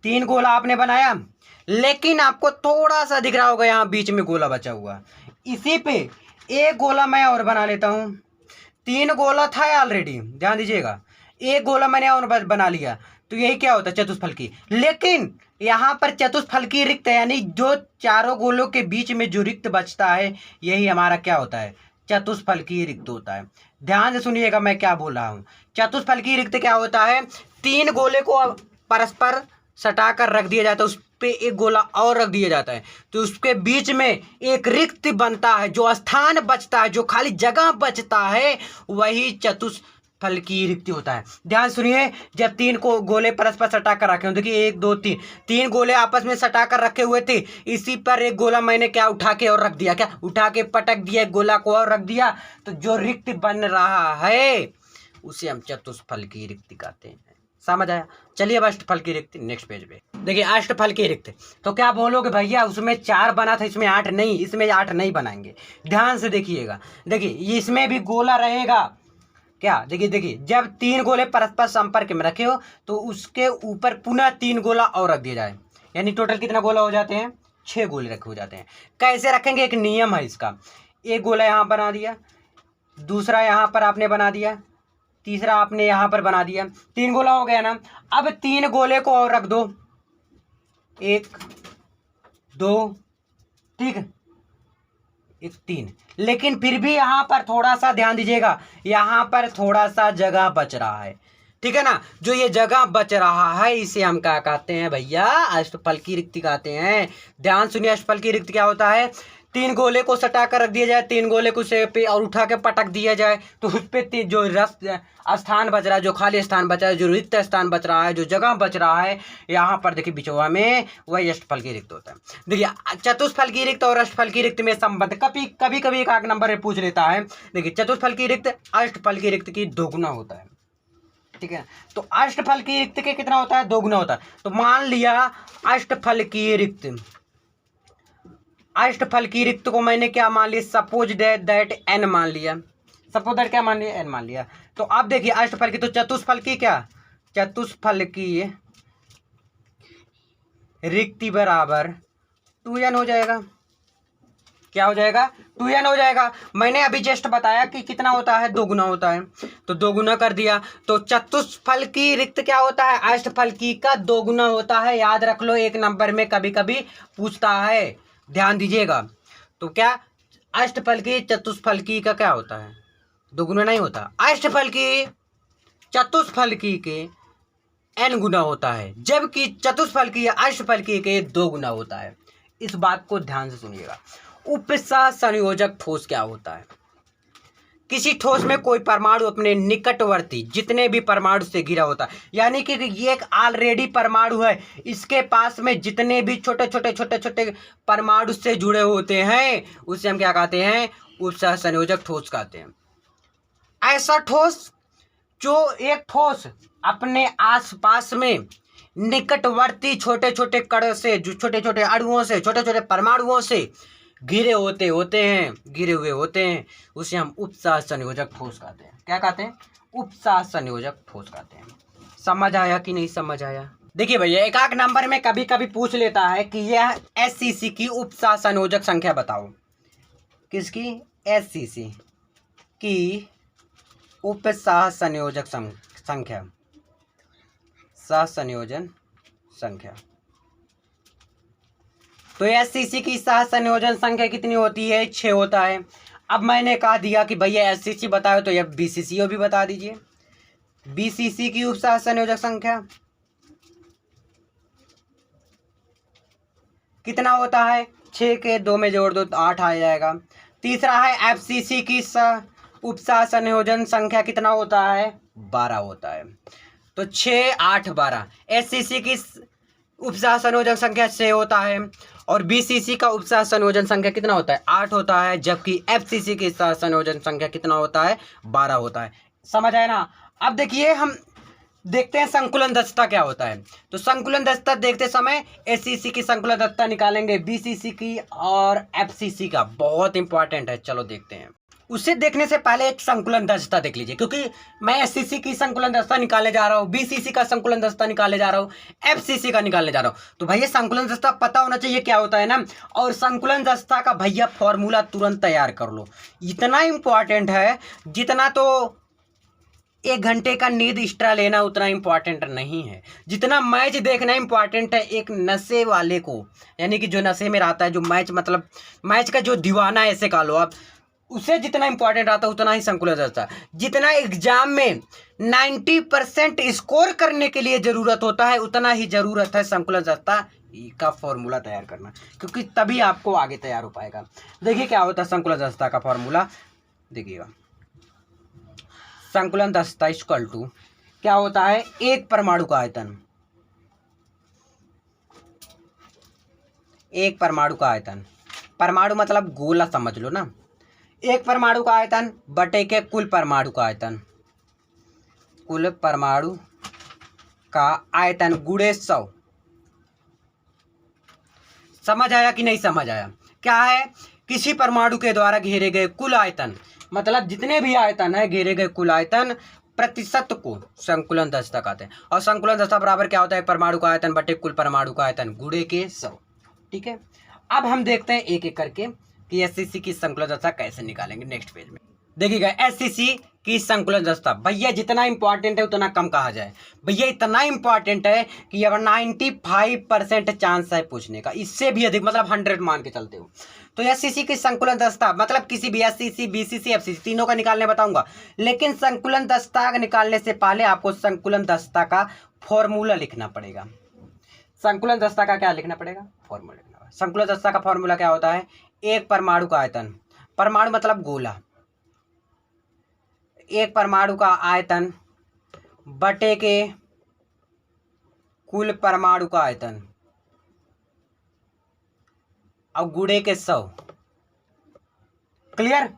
तीन गोला आपने बनाया, लेकिन आपको थोड़ा सा दिख रहा होगा यहाँ बीच में गोला बचा हुआ, इसी पे एक गोला मैं और बना लेता हूँ। तीन गोला था ऑलरेडी, ध्यान दीजिएगा, एक गोला मैंने और बना लिया, तो यही क्या होता है, चतुष्फलकी। लेकिन यहाँ पर चतुष्फलकी रिक्त है, यानी जो चारों गोलों के बीच में जो रिक्त बचता है, यही हमारा क्या होता है, चतुष्फलकी रिक्त होता है। ध्यान से सुनिएगा मैं क्या बोल रहा हूँ। चतुष्फलकी रिक्त क्या होता है, तीन गोले को परस्पर सटाकर रख दिया जाता है, उस पे एक गोला और रख दिया जाता है, तो उसके बीच में एक रिक्त बनता है, जो स्थान बचता है, जो खाली जगह बचता है, वही चतुष्फलकी अष्टफलकीय रिक्ति होता है। ध्यान सुनिए, जब तीन को गोले परस्पर सटा कर रखे हो, देखिए 1 2 3, 3 गोले आपस में सटा कर रखे हुए थे, इसी पर एक गोला मैंने क्या उठा के और रख दिया, क्या उठा के पटक दिया, एक गोला को और रख दिया, तो जो रिक्ति बन रहा है उसे हम चतुष्फलकीय रिक्ति कहते हैं। समझ आया? चलिए अब अष्टफलकीय रिक्ति नेक्स्ट पेज पे देखिए। अष्टफलकीय रिक्ति तो क्या बोलोगे भैया, उसमें 4 बना था, इसमें 8 नहीं, इसमें 8 नहीं बनाएंगे। ध्यान से देखिएगा, देखिए इसमें भी गोला रहेगा क्या, देखिए जब 3 गोले परस्पर संपर्क में रखे हो तो उसके ऊपर पुनः 3 गोला और रख दिया जाए, यानी टोटल कितना गोला हो जाते हैं, 6 गोले रखे हो जाते हैं। कैसे रखेंगे, एक नियम है इसका। एक गोला यहाँ बना दिया, दूसरा यहाँ पर आपने बना दिया, तीसरा आपने यहाँ पर बना दिया, 3 गोला हो गया ना। अब 3 गोले को और रख दो, 1 2, ठीक है, 1 3, लेकिन फिर भी यहाँ पर थोड़ा सा ध्यान दीजिएगा, यहाँ पर थोड़ा सा जगह बच रहा है, ठीक है ना। जो ये जगह बच रहा है इसे हम क्या कहते हैं भैया, अष्टफलकीय रिक्ति कहते हैं। ध्यान सुनिए, अष्टफलकीय रिक्ति क्या होता है, 3 गोले को सटा कर रख दिया जाए, 3 गोले को से पे और उठा के पटक दिया जाए, तो उस पे जो स्थान बच रहा है, जो खाली स्थान बच रहा है, जो रिक्त स्थान बच रहा है, जो जगह बच रहा है, यहाँ पर देखिए बिचौवा में, वही अष्टफलकीय रिक्त होता है। देखिए चतुष्फलकीय रिक्त और अष्टफलकीय रिक्त में संबंध कभी कभी एक आध नंबर में पूछ लेता है। देखिए चतुष्फलकीय रिक्त अष्टफलकीय रिक्त की दोगुना होता है, ठीक है। तो अष्टफलकीय रिक्त के कितना होता है, दोगुना होता है। तो मान लिया अष्टफलकीय रिक्त को मैंने क्या मान लिया, सपोज दैट n मान लिया, सपोज दैट क्या मान लिया, n मान लिया। तो अब देखिए अष्टफलकीय, तो चतुष्फलकीय क्या, चतुष्फलकीय रिक्ति बराबर 2n हो जाएगा। क्या हो जाएगा, 2n हो जाएगा। मैंने अभी जस्ट बताया कि कितना होता है, दोगुना होता है, तो दोगुना कर दिया। तो चतुष्फलकीय रिक्त क्या होता है, अष्टफलकीय का दोगुना होता है। याद रख लो, एक नंबर में कभी कभी पूछता है, ध्यान दीजिएगा। तो क्या अष्टफलकीय चतुष्फलकीय का क्या होता है, दोगुना नहीं होता। अष्टफलकीय चतुष्फलकीय के n गुना होता है, जबकि चतुष्फलकीय अष्टफलकीय के 2 गुना होता है। इस बात को ध्यान से सुनिएगा। उपसह संयोजक ठोस क्या होता है, किसी ठोस में कोई परमाणु अपने निकटवर्ती जितने भी परमाणु से घिरा होता है, यानी कि ये एक ऑलरेडी परमाणु है, इसके पास में जितने भी छोटे छोटे परमाणु से जुड़े होते हैं उसे हम क्या कहते हैं, उपसह संयोजक ठोस कहते हैं। ऐसा ठोस जो एक ठोस अपने आसपास में निकटवर्ती छोटे छोटे कण से, जो छोटे छोटे अणुओं से, छोटे छोटे परमाणुओं से घिरे हुए होते हैं, उसे हम उपसह संयोजक ठोस कहते हैं। क्या कहते हैं, उपसह संयोजक ठोस कहते हैं। समझ आया कि नहीं समझ आया? देखिए भैया, एक आध नंबर में कभी कभी पूछ लेता है कि यह SCC की उपसह संयोजक संख्या बताओ। किसकी, SCC की उपसह संयोजक संख्या, सहसंयोजन संख्या। तो SCC की सहसंयोजन संख्या कितनी होती है, 6 होता है। अब मैंने कहा दिया कि भैया SCC बताओ, तो यह BCCO भी बता दीजिए। BCC की उपसह संयोजक संख्या कितना होता है, 6 के 2 में जोड़ दो तो 8 आ जाएगा। तीसरा है FCC की उपसह संयोजन संख्या कितना होता है, 12 होता है। तो 6 8 12। SCC की उपसह संयोजन संख्या 6 होता है और BCC का उपसह संयोजन संख्या कितना होता है, 8 होता है, जबकि FCC की सह संयोजन संख्या कितना होता है, 12 होता है। समझ आया ना? अब देखिए हम देखते हैं संकुलन दक्षता क्या होता है। तो संकुलन दक्षता देखते समय SCC की संकुलन दक्षता निकालेंगे, BCC की और FCC का, बहुत इंपॉर्टेंट है। चलो देखते हैं। उसे देखने से पहले एक संकुलन दक्षता देख लीजिए, क्योंकि मैं SCC की संकुलन दक्षता निकालने जा रहा हूँ, BCC का संकुलन दक्षता निकालने जा रहा हूँ, FCC का निकालने जा रहा हूँ। तो भैया संकुलन दक्षता पता होना चाहिए क्या होता है ना। और संकुलन दक्षता का भैया फॉर्मूला तुरंत तैयार कर लो। इतना इंपॉर्टेंट है जितना तो 1 घंटे का नींद एक्स्ट्रा लेना उतना इंपॉर्टेंट नहीं है, जितना मैच देखना इंपॉर्टेंट है एक नशे वाले को, यानी कि जो नशे में रहता है, जो मैच मतलब मैच का जो दीवाना है ऐसे कह लो आप, उसे जितना इंपॉर्टेंट आता है उतना ही संकुलन दक्षता। जितना एग्जाम में 90% स्कोर करने के लिए ज़रूरत होता है उतना ही ज़रूरत है संकुलन दक्षता का फॉर्मूला तैयार करना, क्योंकि तभी आपको आगे तैयार हो पाएगा। देखिए क्या होता है संकुलन दक्षता का फॉर्मूला, देखिएगा। संकुलन दस्ता इक्वल टू क्या होता है, एक परमाणु का आयतन, एक परमाणु का आयतन, परमाणु मतलब गोला समझ लो ना, एक परमाणु का आयतन बटे के कुल परमाणु का आयतन, कुल परमाणु का आयतन गुणे 100। समझ आया कि नहीं समझ आया? क्या है, किसी परमाणु के द्वारा घेरे गए कुल आयतन, मतलब जितने भी आयतन है घेरे गए कुल आयतन प्रतिशत को संकुलन दस्ता कहते हैं। और संकुलन दस्ता बराबर क्या होता है, परमाणु का आयतन बटे कुल परमाणु का आयतन गुणे के 100। ठीक है, अब हम देखते हैं एक एक करके कि एससीसी की संकुलन दस्ता कैसे निकालेंगे। नेक्स्ट पेज में देखिएगा, एससीसी की संकुलन दस्ता भैया जितना इंपॉर्टेंट है उतना कम कहा जाए। भैया इतना इंपॉर्टेंट है कि अब 95% चांस है पूछने का, इससे भी अधिक मतलब 100 मान के चलते हो। तो एससीसी की संकुलन दस्ता मतलब किसी भी एससीसी, बीसीसी, एफसीसी तीनों का निकालने बताऊंगा, लेकिन संकुलन दस्ता निकालने से पहले आपको संकुलन दस्ता का फॉर्मूला लिखना पड़ेगा। संकुलन दस्ता का क्या लिखना पड़ेगा, फॉर्मूला लिखना पड़ेगा। संकुलन दस्ता का फॉर्मूला क्या होता है, एक परमाणु का आयतन, परमाणु मतलब गोला, एक परमाणु का आयतन बटे के कुल परमाणु का आयतन और गुणे के 100। क्लियर?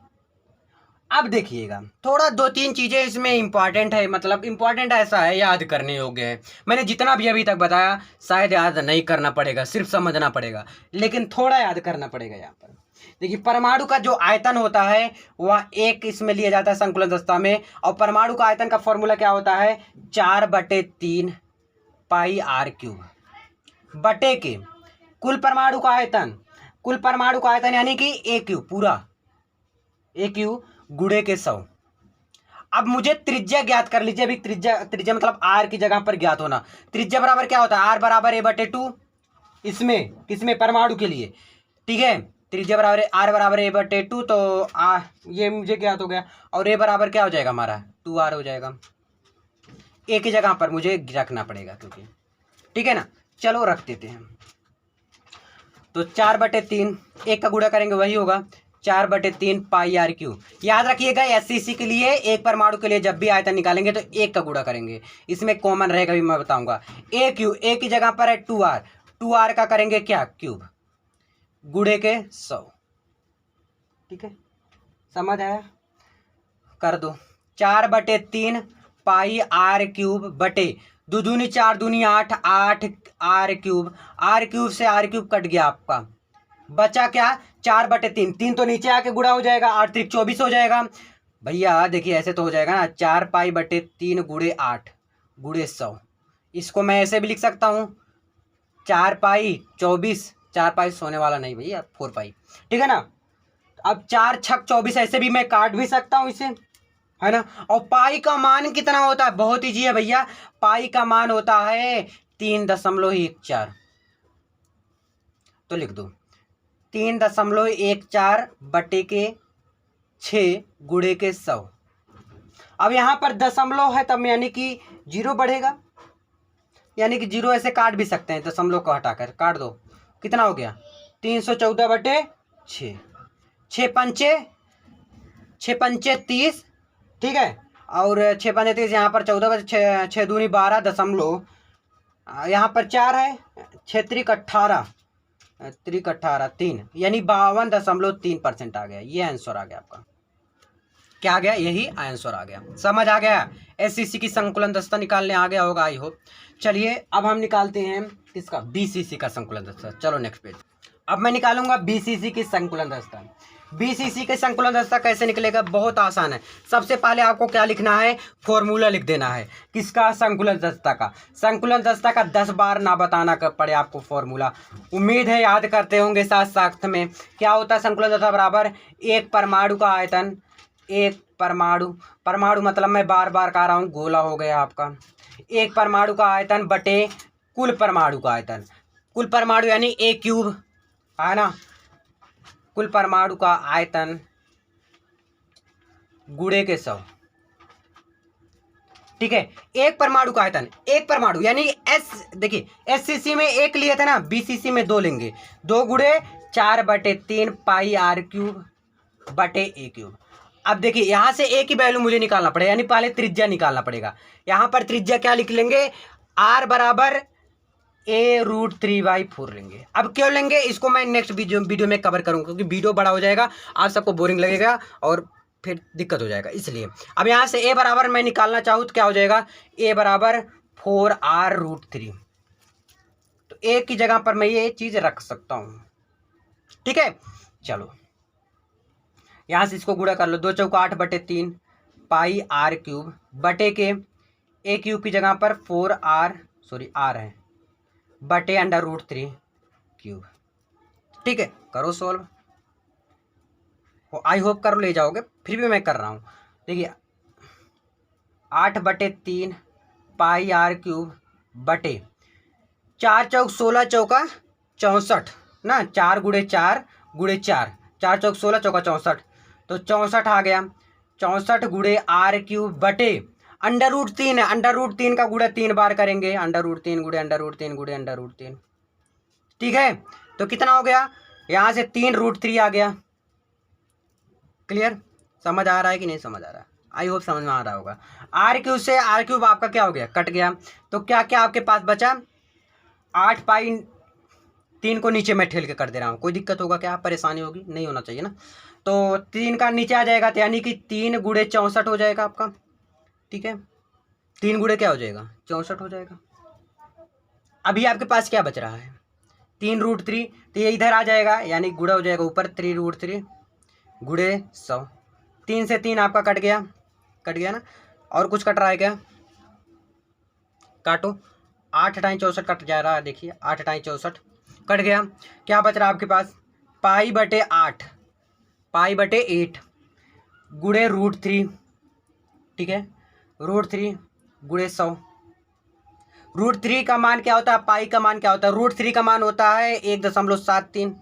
अब देखिएगा, थोड़ा 2-3 चीजें इसमें इंपॉर्टेंट है, मतलब इंपॉर्टेंट ऐसा है याद करने योग्य है। मैंने जितना भी अभी तक बताया शायद याद नहीं करना पड़ेगा, सिर्फ समझना पड़ेगा, लेकिन थोड़ा याद करना पड़ेगा। यहाँ पर देखिए, परमाणु का जो आयतन होता है वह एक इसमें लिया जाता है संकुलन दस्ता में, और परमाणु का आयतन का फॉर्मूला क्या होता है, 4/3 पाई r क्यूब बटे के कुल परमाणु का आयतन, कुल परमाणु का आयतन यानी कि ए क्यूब, पूरा ए क्यूब गुणे के 100। अब मुझे त्रिज्या ज्ञात कर लीजिए। अभी त्रिज्या मतलब r की जगह पर ज्ञात होना। त्रिज्या बराबर क्या होता है, r बराबर a/2, इसमें किसमें, परमाणु के लिए। ठीक है, त्रिज्या बराबर r बराबर a/2, तो ये मुझे ज्ञात हो गया, और a बराबर क्या हो जाएगा हमारा, 2r हो जाएगा। a की जगह पर मुझे रखना पड़ेगा क्योंकि, ठीक है ना। चलो रख देते हैं, तो 4/3, एक का गुणा करेंगे वही होगा 4/3 पाई r क्यूब। याद रखिएगा, एससीसी के लिए एक परमाणु के लिए जब भी आयतन निकालेंगे तो एक का गुणा करेंगे, इसमें कॉमन रहेगा भी मैं बताऊंगा। ए क्यूब, ए की जगह पर है 2r, 2r का करेंगे क्या, क्यूब गुणे के 100। ठीक है, समझ आया? कर दो, 4/3 पाई r क्यूब बटे 2 दूनी 4 दूनी 8, 8 r क्यूब, r क्यूब से r क्यूब कट गया आपका, बचा क्या, 4/3, 3 तो नीचे आके गुणा हो जाएगा, 8 3 24 हो जाएगा। भैया देखिए ऐसे तो हो जाएगा ना, 4 पाई/3 गुणे 8 गुणे 100। इसको मैं ऐसे भी लिख सकता हूँ, 4 पाई 24, 4 पाई सोने वाला नहीं भैया, 4 पाई। ठीक है ना। अब 4 छक 24 ऐसे भी मैं काट भी सकता हूँ इसे, है ना। और पाई का मान कितना होता है, बहुत ईजी है भैया, पाई का मान होता है 3.14। तो लिख दो 3.14 बटे के 6 गुणे के 100। अब यहाँ पर दशमलव है तब यानी कि 0 बढ़ेगा, यानी कि 0 ऐसे काट भी सकते हैं, दशमलव को हटाकर काट दो, कितना हो गया 314/6, 6 पंचे 30। ठीक है, और 6 पंचे 30, यहाँ पर 14, 6 दूनी 12 दशमलव, यहाँ पर 4 है, 6 त्रिक 18, 3, यानी 52.3% आ गया। ये आंसर आ गया आपका, क्या आ गया, यही आंसर आ गया। समझ आ गया, एससीसी की संकुलन दस्ता निकालने आ गया होगा आई होप। चलिए अब हम निकालते हैं किसका, बीसीसी का संकुलन दस्ता। चलो नेक्स्ट पेज। अब मैं निकालूंगा बीसीसी की संकुलन दस्ता। बीसीसी के संकुलन दस्ता कैसे निकलेगा, बहुत आसान है। सबसे पहले आपको क्या लिखना है, फॉर्मूला लिख देना है, किसका, संकुलन दस्ता का। संकुलन दस्ता का 10 बार ना बताना पड़े आपको फॉर्मूला, उम्मीद है याद करते होंगे साथ साथ में। क्या होता है संकुलन दस्ता बराबर, एक परमाणु का आयतन, एक परमाणु मतलब मैं बार बार कह रहा हूँ, गोला हो गया आपका, एक परमाणु का आयतन बटे कुल परमाणु का आयतन, कुल परमाणु यानी ए क्यूब, है ना, कुल परमाणु का आयतन गुणे के 100। ठीक है, एक परमाणु का आयतन, एक परमाणु यानी देखिए एससीसी में एक लिए थे ना, बीसीसी में 2 लेंगे, 2 गुणे 4/3 पाई r क्यूब बटे ए क्यूब। अब देखिए यहाँ से ए की वैल्यू मुझे निकालना पड़ेगा, यानी पहले त्रिज्या निकालना पड़ेगा। यहाँ पर त्रिज्या क्या लिख लेंगे, आर बराबर a√3/4 लेंगे। अब क्यों लेंगे इसको मैं नेक्स्ट वीडियो में कवर करूँगा, क्योंकि वीडियो बड़ा हो जाएगा, आप सबको बोरिंग लगेगा और फिर दिक्कत हो जाएगा, इसलिए। अब यहाँ से a बराबर मैं निकालना चाहूँ तो क्या हो जाएगा, a बराबर 4r√3। तो a की जगह पर मैं ये चीज़ रख सकता हूँ, ठीक है। चलो यहाँ से इसको गुणा कर लो, 2 चौका 8/3 पाई r³ बटे के a³ की जगह पर 4r r है बटे √3³। ठीक है, करो सॉल्व। आई होप कर ले जाओगे, फिर भी मैं कर रहा हूँ। देखिए 8/3 पाई r³ बटे 4 चौक 16 चौका 64 ना, 4 गुणे 4 गुणे 4, 4 चौक 16 चौका 64, तो 64 आ गया। 64 गुणे r³ बटे √3 है, √3 का गुणा 3 बार करेंगे, √3 गुणे √3 गुणे √3। ठीक है, तो कितना हो गया, यहाँ से 3√3 आ गया। क्लियर, समझ आ रहा है कि नहीं समझ आ रहा है, आई होप समझ में आ रहा होगा। r³ से r³ आपका क्या हो गया, कट गया। तो क्या क्या आपके पास बचा, 8/3 को नीचे मैं ठेल के कर दे रहा हूँ, कोई दिक्कत होगा क्या, परेशानी होगी, नहीं होना चाहिए ना। तो 3 का नीचे आ जाएगा, तो यानी कि 3 गुणे 64 हो जाएगा आपका। ठीक है, 3 गुणे क्या हो जाएगा, 64 हो जाएगा। अभी आपके पास क्या बच रहा है, 3√3, तो ये इधर आ जाएगा, यानी गुणा हो जाएगा ऊपर 3√3 गुणे 100। 3 से 3 आपका कट गया ना, और कुछ कट रहा है क्या, काटो। 8 टाइम 64 कट जा रहा है, देखिए 8 टाइम 64 कट गया। क्या बच रहा है आपके पास, पाई/8 पाई/8 गुणे √3। ठीक है, √3 गुणे 100। √3 का मान क्या होता है, पाई का मान क्या होता है, √3 का मान होता है 1.73,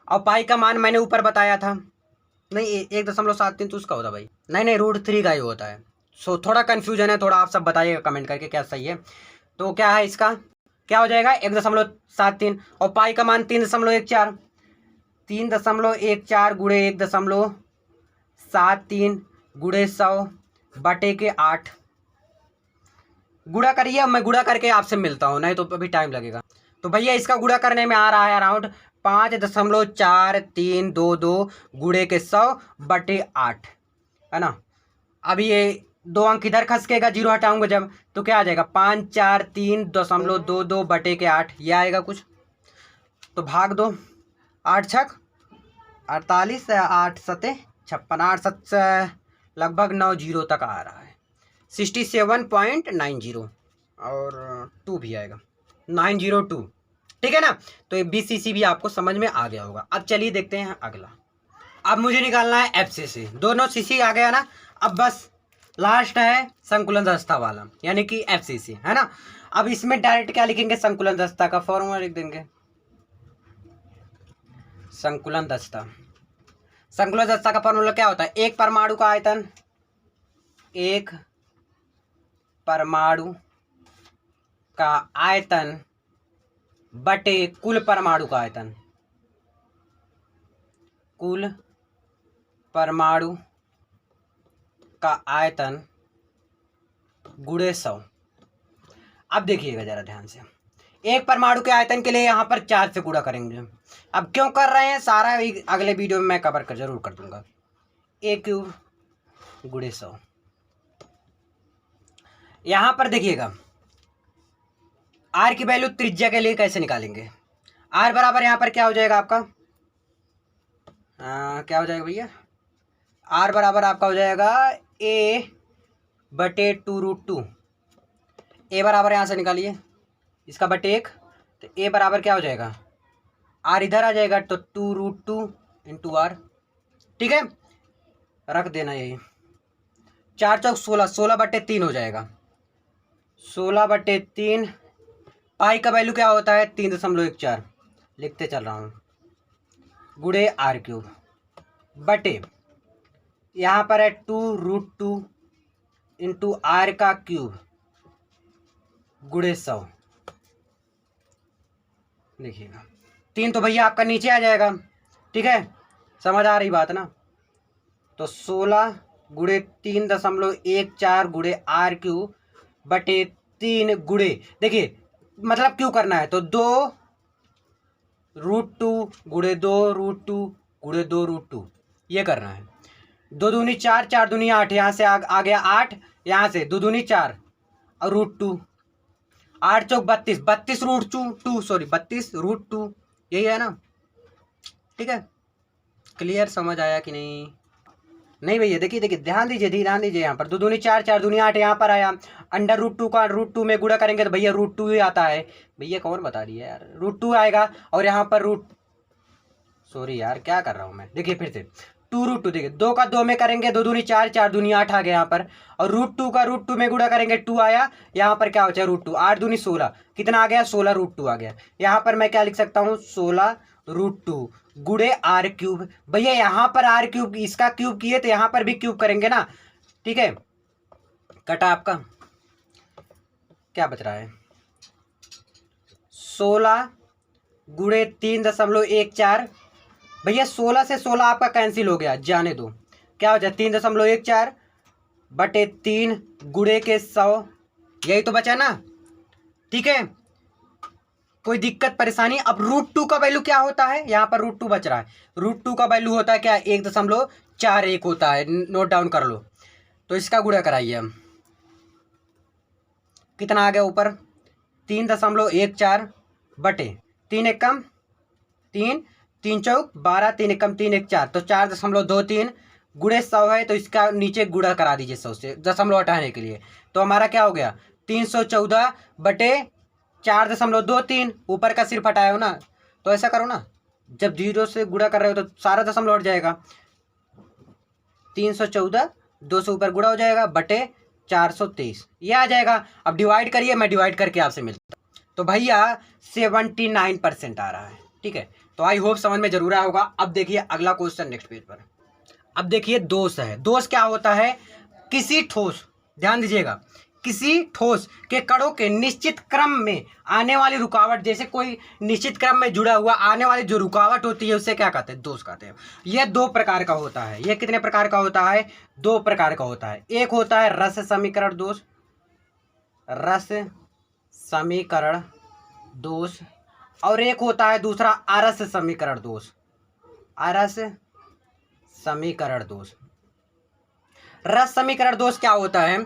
और पाई का मान मैंने ऊपर बताया था, नहीं 1.73 तो उसका होता भाई, नहीं √3 का ही होता है। सो थोड़ा कन्फ्यूजन है, थोड़ा आप सब बताइएगा कमेंट करके क्या सही है। तो क्या है इसका, क्या हो जाएगा 1.73, और पाई का मान 3.14, 3.14 गुणे 1.73 गुणे 100 बटे के 8। गुणा करिए, मैं गुणा करके आपसे मिलता हूँ, नहीं तो अभी टाइम लगेगा। तो भैया इसका गुणा करने में आ रहा है अराउंड 5.4322 गुणे के 100 बटे 8, है ना। अभी ये 2 अंक इधर खसकेगा, 0 हटाऊंगा जब, तो क्या आ जाएगा 543.22 बटे के 8, ये आएगा कुछ। तो भाग दो, 8 छक 48, 8 सते 56, 8 7 लगभग 90 तक आ रहा है, 67.90 और 2 भी आएगा 902। ठीक है ना, तो ये BCC भी आपको समझ में आ गया होगा। अब चलिए देखते हैं अगला। अब मुझे निकालना है FCC, दोनों CC आ गया ना, अब बस लास्ट है संकुलन दस्ता वाला, यानी कि FCC, है ना। अब इसमें डायरेक्ट क्या लिखेंगे, संकुलन दस्ता का फॉर्मूला लिख देंगे। संकुलन दस्ता का फॉर्मूला क्या होता है, एक परमाणु का आयतन, एक परमाणु का आयतन बटे कुल परमाणु का आयतन, कुल परमाणु का आयतन गुणे 100। अब देखिएगा जरा ध्यान से, एक परमाणु के आयतन के लिए यहाँ पर 4 से गुणा करेंगे। अब क्यों कर रहे हैं, सारा अगले वीडियो में मैं कवर कर जरूर कर दूंगा। a³ गुणे 100। यहाँ पर देखिएगा r की वैल्यू त्रिज्या के लिए कैसे निकालेंगे, r बराबर यहाँ पर क्या हो जाएगा आपका, क्या हो जाएगा भैया, r बराबर आपका हो जाएगा a/2√2। a बराबर यहाँ से निकालिए, इसका बटे 1, तो a बराबर क्या हो जाएगा, r इधर आ जाएगा, तो 2√2 × r। ठीक है, रख देना यही, 4 चौक 16, 16/3 हो जाएगा, 16/3। पाई का वैल्यू क्या होता है 3.14, लिखते चल रहा हूँ, गुणे r³ बटे यहाँ पर है 2√2 × r का क्यूब गुणे 100। देखिएगा 3 तो भैया आपका नीचे आ जाएगा, ठीक है, समझ आ रही बात ना। तो 16 गुणे 3.14 गुणे r³ बटे 3 गुणे, देखिए मतलब क्यों करना है, तो 2√2 गुणे 2√2 गुणे 2√2 ये करना है। 2 दूनी 4, 4 दूनी 8, यहाँ से आ गया 8, यहाँ से 2 दूनी 4 और √2, 8 चौक 32, 32√2 सॉरी 32√2 यही है ना। ठीक है, क्लियर, समझ आया कि नहीं? नहीं भैया, देखिए देखिए ध्यान दीजिए यहाँ पर 2 दूनी 4, 4 दूनी 8 यहाँ पर आया, √2 का √2 में गुणा करेंगे तो भैया √2 ही आता है। भैया कौन बता रही है यार, √2 आएगा और यहाँ पर सॉरी यार क्या कर रहा हूँ मैं, देखिए फिर से 2√2, देखिए 2 का 2 में करेंगे 2 दूनी 4, 4 दूनी 8 आ गया यहाँ पर, और √2 का √2 में गुणा करेंगे 2 आया, यहाँ पर क्या हो जाए √2, 8 दूनी 16, कितना आ गया 16√2 आ गया। यहाँ पर मैं क्या लिख सकता हूँ 16√2 गुणे r³। भैया यहाँ पर r³ इसका क्यूब किए तो यहाँ पर भी क्यूब करेंगे ना। ठीक है, कटा आपका क्या बच रहा है 16 गुणे 3.14, भैया 16 से 16 आपका कैंसिल हो गया, जाने दो, क्या हो जाए 3.14 बटे 3 गुणे के 100, यही तो बचा ना। ठीक है, कोई दिक्कत परेशानी? अब √2 का वैल्यू क्या होता है, यहाँ पर √2 बच रहा है, √2 का वैल्यू होता है क्या 1.41 होता है, नोट डाउन कर लो। तो इसका गुणा कराइए हम, कितना आ गया ऊपर 3.14 बटे 3 एकम 3, 3 चौक 12, 3 एकम 3 1 4, तो 4.23 गुणे 100 है, तो इसका नीचे गुणा करा दीजिए 100 से, दशमलव हटाने के लिए। तो हमारा क्या हो गया 314 बटे 4.23, ऊपर का सिर्फ हटाया हो ना, तो ऐसा करो ना, जब 0 से गुणा कर रहे हो तो सारा दशमलव हट जाएगा, 314 2 से ऊपर गुणा हो जाएगा बटे 423 ये आ जाएगा। अब डिवाइड करिए, मैं डिवाइड करके आपसे मिलता हूँ। तो भैया 79% आ रहा है। ठीक है, तो आई होप समझ में जरूर आया होगा। अब देखिए अगला क्वेश्चन नेक्स्ट पेज पर। अब देखिए दोष है, दोष क्या होता है, किसी ठोस, ध्यान दीजिएगा, किसी ठोस के कणों के निश्चित क्रम में आने वाली रुकावट, जैसे कोई निश्चित क्रम में जुड़ा हुआ आने वाली जो रुकावट होती है उससे क्या कहते हैं, दोष कहते हैं। यह 2 प्रकार का होता है। यह कितने प्रकार का होता है, 2 प्रकार का होता है। एक होता है रस समीकरण दोष, रस समीकरण दोष, और एक होता है दूसरा आरस समीकरण दोष, आरस समीकरण दोष। रस समीकरण दोष क्या होता है,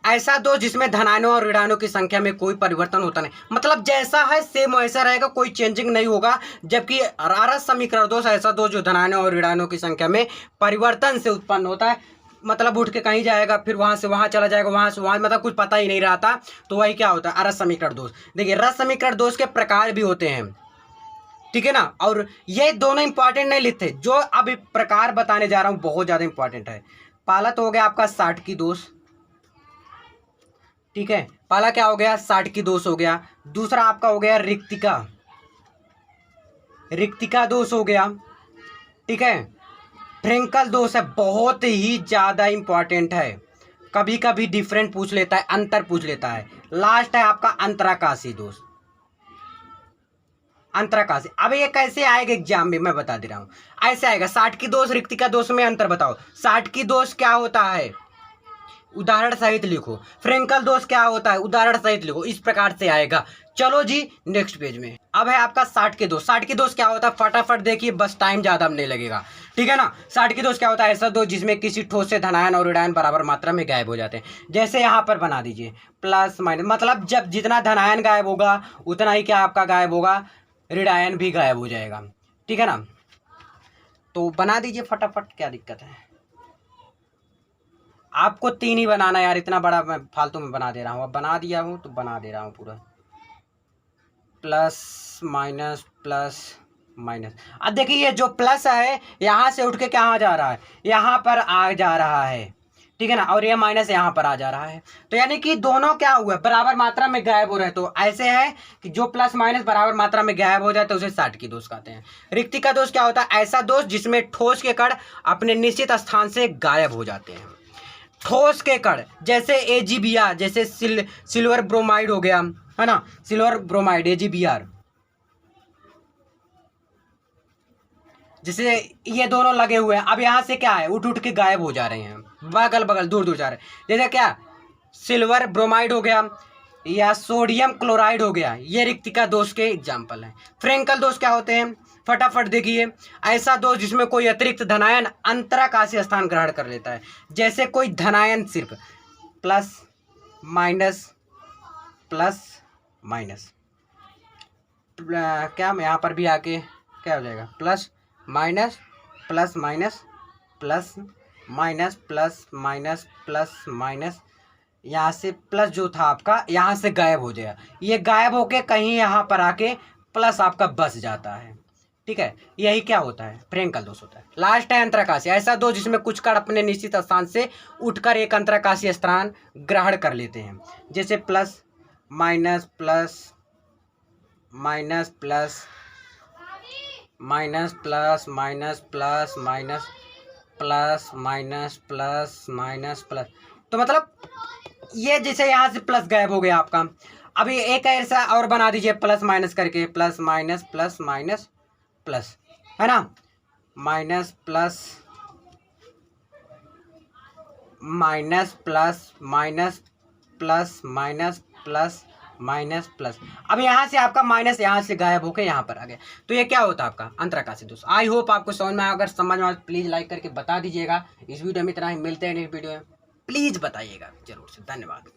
ऐसा दोष जिसमें धनायनों और ऋणायनों की संख्या में कोई परिवर्तन होता नहीं, मतलब जैसा है सेम वैसा रहेगा, कोई चेंजिंग नहीं होगा। जबकि आरस समीकरण दोष ऐसा दोष जो धनायनों और ऋणायनों की संख्या में परिवर्तन से उत्पन्न होता है, मतलब उठ के कहीं जाएगा फिर वहां से वहां चला जाएगा, वहां से वहां, मतलब कुछ पता ही नहीं रहता, तो वही क्या होता है आरस समीकरण दोष। देखिए रस समीकरण दोष के प्रकार भी होते हैं, ठीक है ना, और ये दोनों इंपॉर्टेंट नहीं लिखते, जो अब प्रकार बताने जा रहा हूं बहुत ज्यादा इंपॉर्टेंट है। पहला तो हो गया आपका 60 की दोष, ठीक है, पहला क्या हो गया 60 की दोष हो गया। दूसरा आपका हो गया रिक्तिका, रिक्तिका दोष हो गया। ठीक है, फ्रेंकल दोष है, बहुत ही ज्यादा इंपॉर्टेंट है, कभी कभी डिफरेंट पूछ लेता है, अंतर पूछ लेता है। लास्ट है आपका अंतराकाशी दोष, अंतराकाशी। अब ये कैसे आएगा एग्जाम में मैं बता दे रहा हूं, ऐसे आएगा 60 की दोष रिक्तिका दोष में अंतर बताओ। 60 की दोष क्या होता है, उदाहरण सहित लिखो। फ्रेंकल दोष क्या होता है, उदाहरण सहित लिखो। इस प्रकार से आएगा। चलो जी नेक्स्ट पेज में। अब है आपका 60 के दोष। 60 की दोष क्या होता है, फटाफट देखिए, बस टाइम ज्यादा नहीं लगेगा, ठीक है ना। 60 की दोष क्या होता है, ऐसा दोष जिसमें किसी ठोस से धनायन और ऋणायन बराबर मात्रा में गायब हो जाते हैं। जैसे यहाँ पर बना दीजिए प्लस माइनस, मतलब जब जितना धनायन गायब होगा उतना ही क्या आपका गायब होगा, ऋणायन भी गायब हो जाएगा, ठीक है ना। तो बना दीजिए फटाफट, क्या दिक्कत है। आपको 3 ही बनाना यार, इतना बड़ा मैं फालतू में बना दे रहा हूँ। अब बना दिया हूँ तो बना दे रहा हूँ पूरा, प्लस माइनस प्लस माइनस। अब देखिए ये जो प्लस है यहाँ से उठ के कहाँ जा रहा है, यहाँ पर आ जा रहा है, ठीक है ना, और ये माइनस यहाँ पर आ जा रहा है। तो यानी कि दोनों क्या हुआ, बराबर मात्रा में गायब हो रहे हैं। तो ऐसे है कि जो प्लस माइनस बराबर मात्रा में गायब हो जाए तो उसे 60 की दोष कहते हैं। रिक्तिका दोष क्या होता है, ऐसा दोष जिसमें ठोस के कण अपने निश्चित स्थान से गायब हो जाते हैं। ठोस के कण जैसे AgBr, जैसे सिल्वर ब्रोमाइड हो गया, है ना, सिल्वर ब्रोमाइड AgBr, जैसे ये दोनों लगे हुए हैं, अब यहाँ से क्या है, उठ उठ के गायब हो जा रहे हैं, बगल बगल दूर दूर जा रहे हैं। जैसे क्या, सिल्वर ब्रोमाइड हो गया या सोडियम क्लोराइड हो गया, ये रिक्तिका दोष के एग्जाम्पल हैं। फ्रेंकल दोष क्या होते हैं, फटाफट देखिए। ऐसा दोष जिसमें कोई अतिरिक्त धनायन अंतराकाशीय स्थान ग्रहण कर लेता है, जैसे कोई धनायन सिर्फ प्लस माइनस प्लस माइनस, क्या यहाँ पर भी आके क्या हो जाएगा, plus minus plus minus plus minus plus minus plus minus, यहाँ से प्लस जो था आपका यहाँ से गायब हो जाएगा, ये गायब होके कहीं यहाँ पर आके प्लस आपका बस जाता है। ठीक है, यही क्या होता है, फ्रेंकल दोष होता है। लास्ट है अंतराकाशीय, ऐसा दोष जिसमें कुछ कण अपने निश्चित स्थान से उठकर एक अंतराकाशीय स्थान ग्रहण कर लेते हैं, जैसे plus minus plus minus plus minus plus minus plus minus plus minus plus minus plus. तो मतलब ये जैसे यहाँ से प्लस गायब हो गया आपका, अभी एक ऐसा और बना दीजिए प्लस माइनस करके, प्लस माइनस प्लस, है ना, minus plus minus plus minus plus minus plus minus plus. अब यहाँ से आपका माइनस यहाँ से गायब होकर यहाँ पर आ गया, तो ये क्या होता है आपका अंतराकाशीय दोष। आई होप आपको समझ में आया, अगर समझ में आए प्लीज़ लाइक करके बता दीजिएगा। इस वीडियो में इतना ही, मिलते हैं नेक्स्ट वीडियो में, प्लीज़ बताइएगा जरूर से। धन्यवाद।